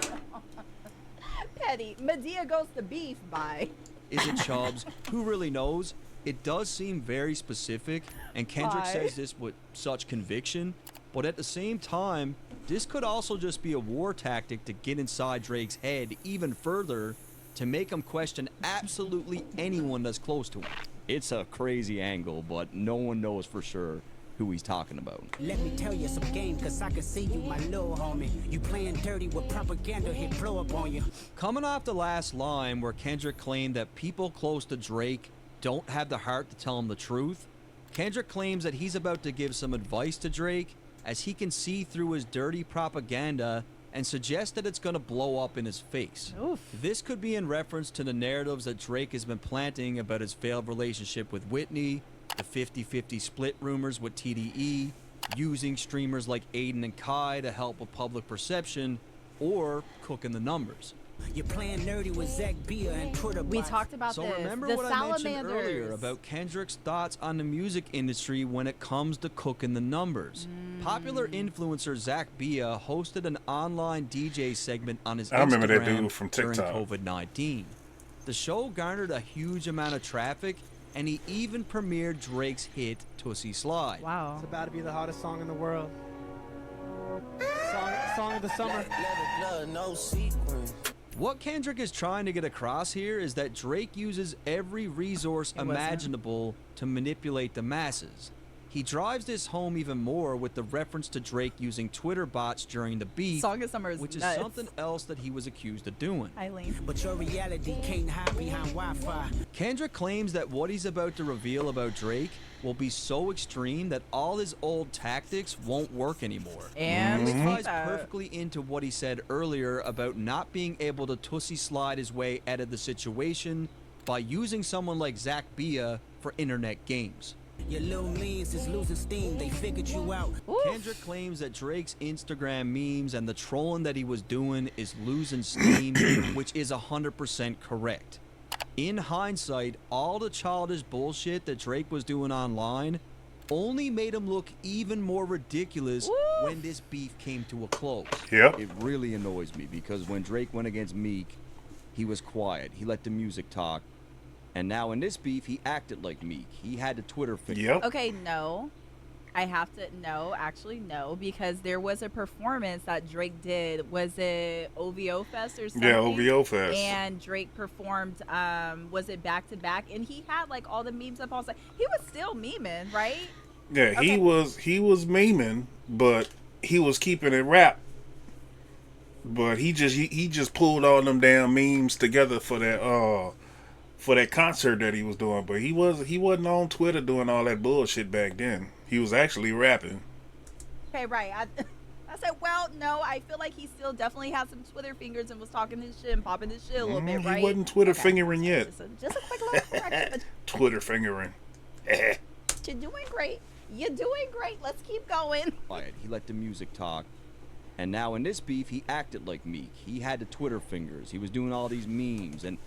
A: Petty. Medea goes to beef. Bye.
B: Is it Chubbs? Who really knows? It does seem very specific, and Kendrick
A: Why?
B: says this with such conviction, but at the same time, this could also just be a war tactic to get inside Drake's head even further to make him question absolutely anyone that's close to him. It's a crazy angle, but no one knows for sure. who he's talking about.
G: Let me tell you some game, cause I can see you, my little homie. You playing dirty with propaganda, hit blow up on you.
B: Coming off the last line where Kendrick claimed that people close to Drake don't have the heart to tell him the truth, Kendrick claims that he's about to give some advice to Drake as he can see through his dirty propaganda and suggests that it's going to blow up in his face.
A: Oof.
B: This could be in reference to the narratives that Drake has been planting about his failed relationship with Whitney, the 50-50 split rumors with TDE, using streamers like Aiden and Kai to help with public perception, or cooking the numbers.
G: You're playing nerdy with Zach Bia and Twitter.
A: We talked about
B: So
A: this.
B: remember
A: The
B: what I mentioned
A: salamanders.
B: earlier about Kendrick's thoughts on the music industry when it comes to cooking the numbers. Popular influencer Zach Bia hosted an online DJ segment on his
F: I remember that
B: Instagram
F: dude from
B: during
F: TikTok.
B: COVID-19. The show garnered a huge amount of traffic, and he even premiered Drake's hit Tootsie Slide.
A: Wow.
S: It's about to be the hottest song in the world. Song of the summer.
C: No sequence.
B: What Kendrick is trying to get across here is that Drake uses every resource imaginable to manipulate the masses. He drives this home even more with the reference to Drake using Twitter bots during the beef,
A: Song of Summer is
B: which is
A: nuts.
B: something else that he was accused of doing.
A: Eileen.
G: But your reality can't hide behind Wi-Fi.
B: Kendrick claims that what he's about to reveal about Drake will be so extreme that all his old tactics won't work anymore.
A: And
B: this
A: we
B: ties
A: hate that.
B: perfectly into what he said earlier about not being able to Tootsie Slide his way out of the situation by using someone like Zach Bia for internet games.
G: Your little means is losing steam, they figured you out.
B: Kendrick claims that Drake's Instagram memes and the trolling that he was doing is losing steam, which is 100% correct. In hindsight, all the childish bullshit that Drake was doing online only made him look even more ridiculous when this beef came to a close.
F: Yep.
B: It really annoys me because when Drake went against Meek, he was quiet. He let the music talk. And now in this beef, he acted like Meek. He had the Twitter finger.
F: Yep.
A: Okay, no. I have to actually no, because there was a performance that Drake did. Was it OVO Fest or something?
F: Yeah, OVO Fest.
A: And Drake performed was it back to back? And he had like all the memes up on side. He was still memeing, right?
F: Yeah,
A: Okay.
F: he was memeing, but he was keeping it rap. But he just pulled all them damn memes together for that concert that he was doing. But he wasn't on Twitter doing all that bullshit back then. He was actually rapping.
A: Okay, right. I said, well, no, I feel like he still definitely had some Twitter fingers and was talking his shit and popping his shit a little bit, right?
F: He wasn't Twitter fingering yet.
A: Just a quick little correction.
F: Twitter fingering.
A: You're doing great. You're doing great. Let's keep going.
B: Quiet. He let the music talk. And now in this beef, he acted like Meek. He had the Twitter fingers. He was doing all these memes. And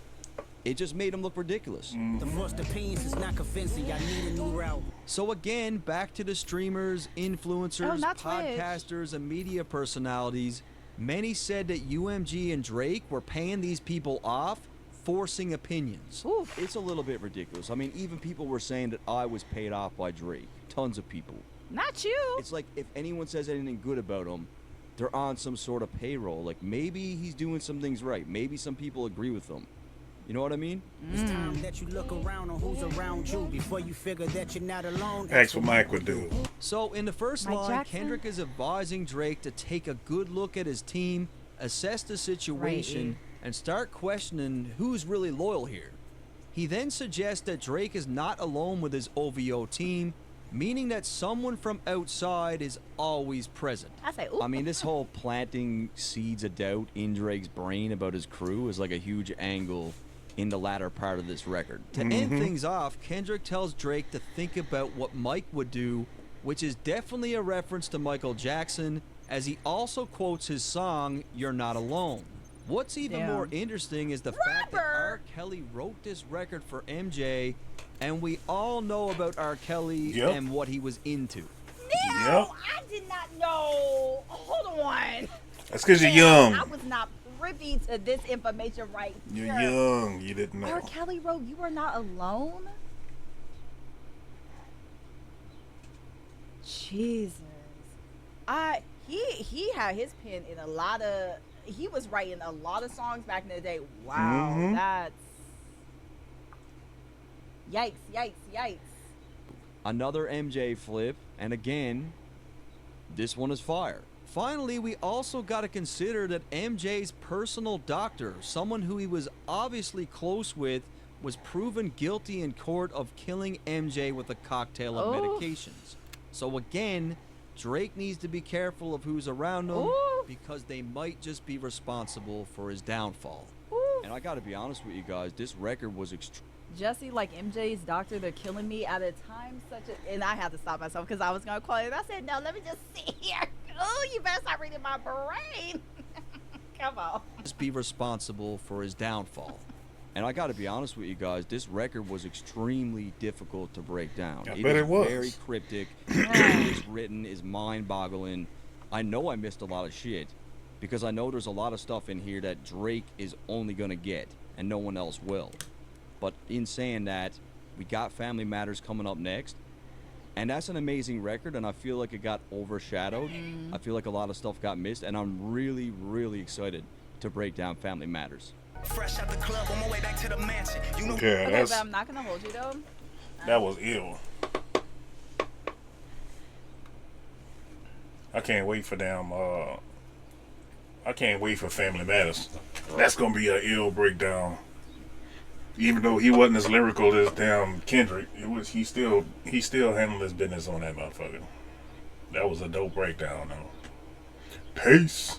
B: it just made him look ridiculous.
G: The first opinions is not convincing. I need a new route.
B: So again, back to the streamers, influencers,
A: not Twitch.
B: podcasters, and media personalities. Many said that UMG and Drake were paying these people off, forcing opinions. It's a little bit ridiculous. I mean, even people were saying that I was paid off by Drake. Tons of people.
A: Not you.
B: It's like if anyone says anything good about him, they're on some sort of payroll. Like maybe he's doing some things right. Maybe some people agree with him. You know what I mean?
G: It's time that you look around on who's around you before you figure that you're not alone.
F: That's what Mike would do.
B: So in the first
A: Mike
B: line,
A: Jackson?
B: Kendrick is advising Drake to take a good look at his team, assess the situation, and start questioning who's really loyal here. He then suggests that Drake is not alone with his OVO team, meaning that someone from outside is always present.
A: I say, ooh.
B: I mean, this whole planting seeds of doubt in Drake's brain about his crew is like a huge angle in the latter part of this record. To end things off, Kendrick tells Drake to think about what Mike would do, which is definitely a reference to Michael Jackson, as he also quotes his song, You're Not Alone. What's even
A: Damn.
B: more interesting is the fact that R. Kelly wrote this record for MJ, and we all know about R. Kelly and what he was into.
A: No, I did not know. Hold on.
F: That's because you're
A: Damn,
F: young.
A: I was not privy to this information right
F: You're
A: here.
F: young. You didn't know.
A: R. Kelly wrote You Are Not Alone? Jesus. He had his pen in a lot of, he was writing a lot of songs back in the day. Wow, that's yikes.
B: Another MJ flip And again, this one is fire. Finally, we also got to consider that MJ's personal doctor, someone who he was obviously close with, was proven guilty in court of killing MJ with a cocktail of medications. So again, Drake needs to be careful of who's around him because they might just be responsible for his downfall. And I gotta be honest with you guys, this record was
A: Jesse, like MJ's doctor, they're killing me at a time such a... And I had to stop myself because I was going to call it. I said, no, let me just sit here. Oh, you better stop reading my brain. Come on.
B: Just be responsible for his downfall. And I gotta be honest with you guys, this record was extremely difficult to break down.
F: I bet it was.
B: Very cryptic. It's written is mind-boggling. I know I missed a lot of shit because I know there's a lot of stuff in here that Drake is only gonna get and no one else will. But in saying that, we got Family Matters coming up next, and that's an amazing record, and I feel like it got overshadowed. I feel like a lot of stuff got missed, and I'm really, really excited to break down Family Matters.
C: Fresh out the club on my way back to the mansion. You know.
A: Okay, but I'm not gonna hold you though.
F: That was ill. I can't wait for them. I can't wait for Family Matters. That's gonna be an ill breakdown. Even though he wasn't as lyrical as damn Kendrick, he still handled his business on that motherfucker. That was a dope breakdown though. Peace.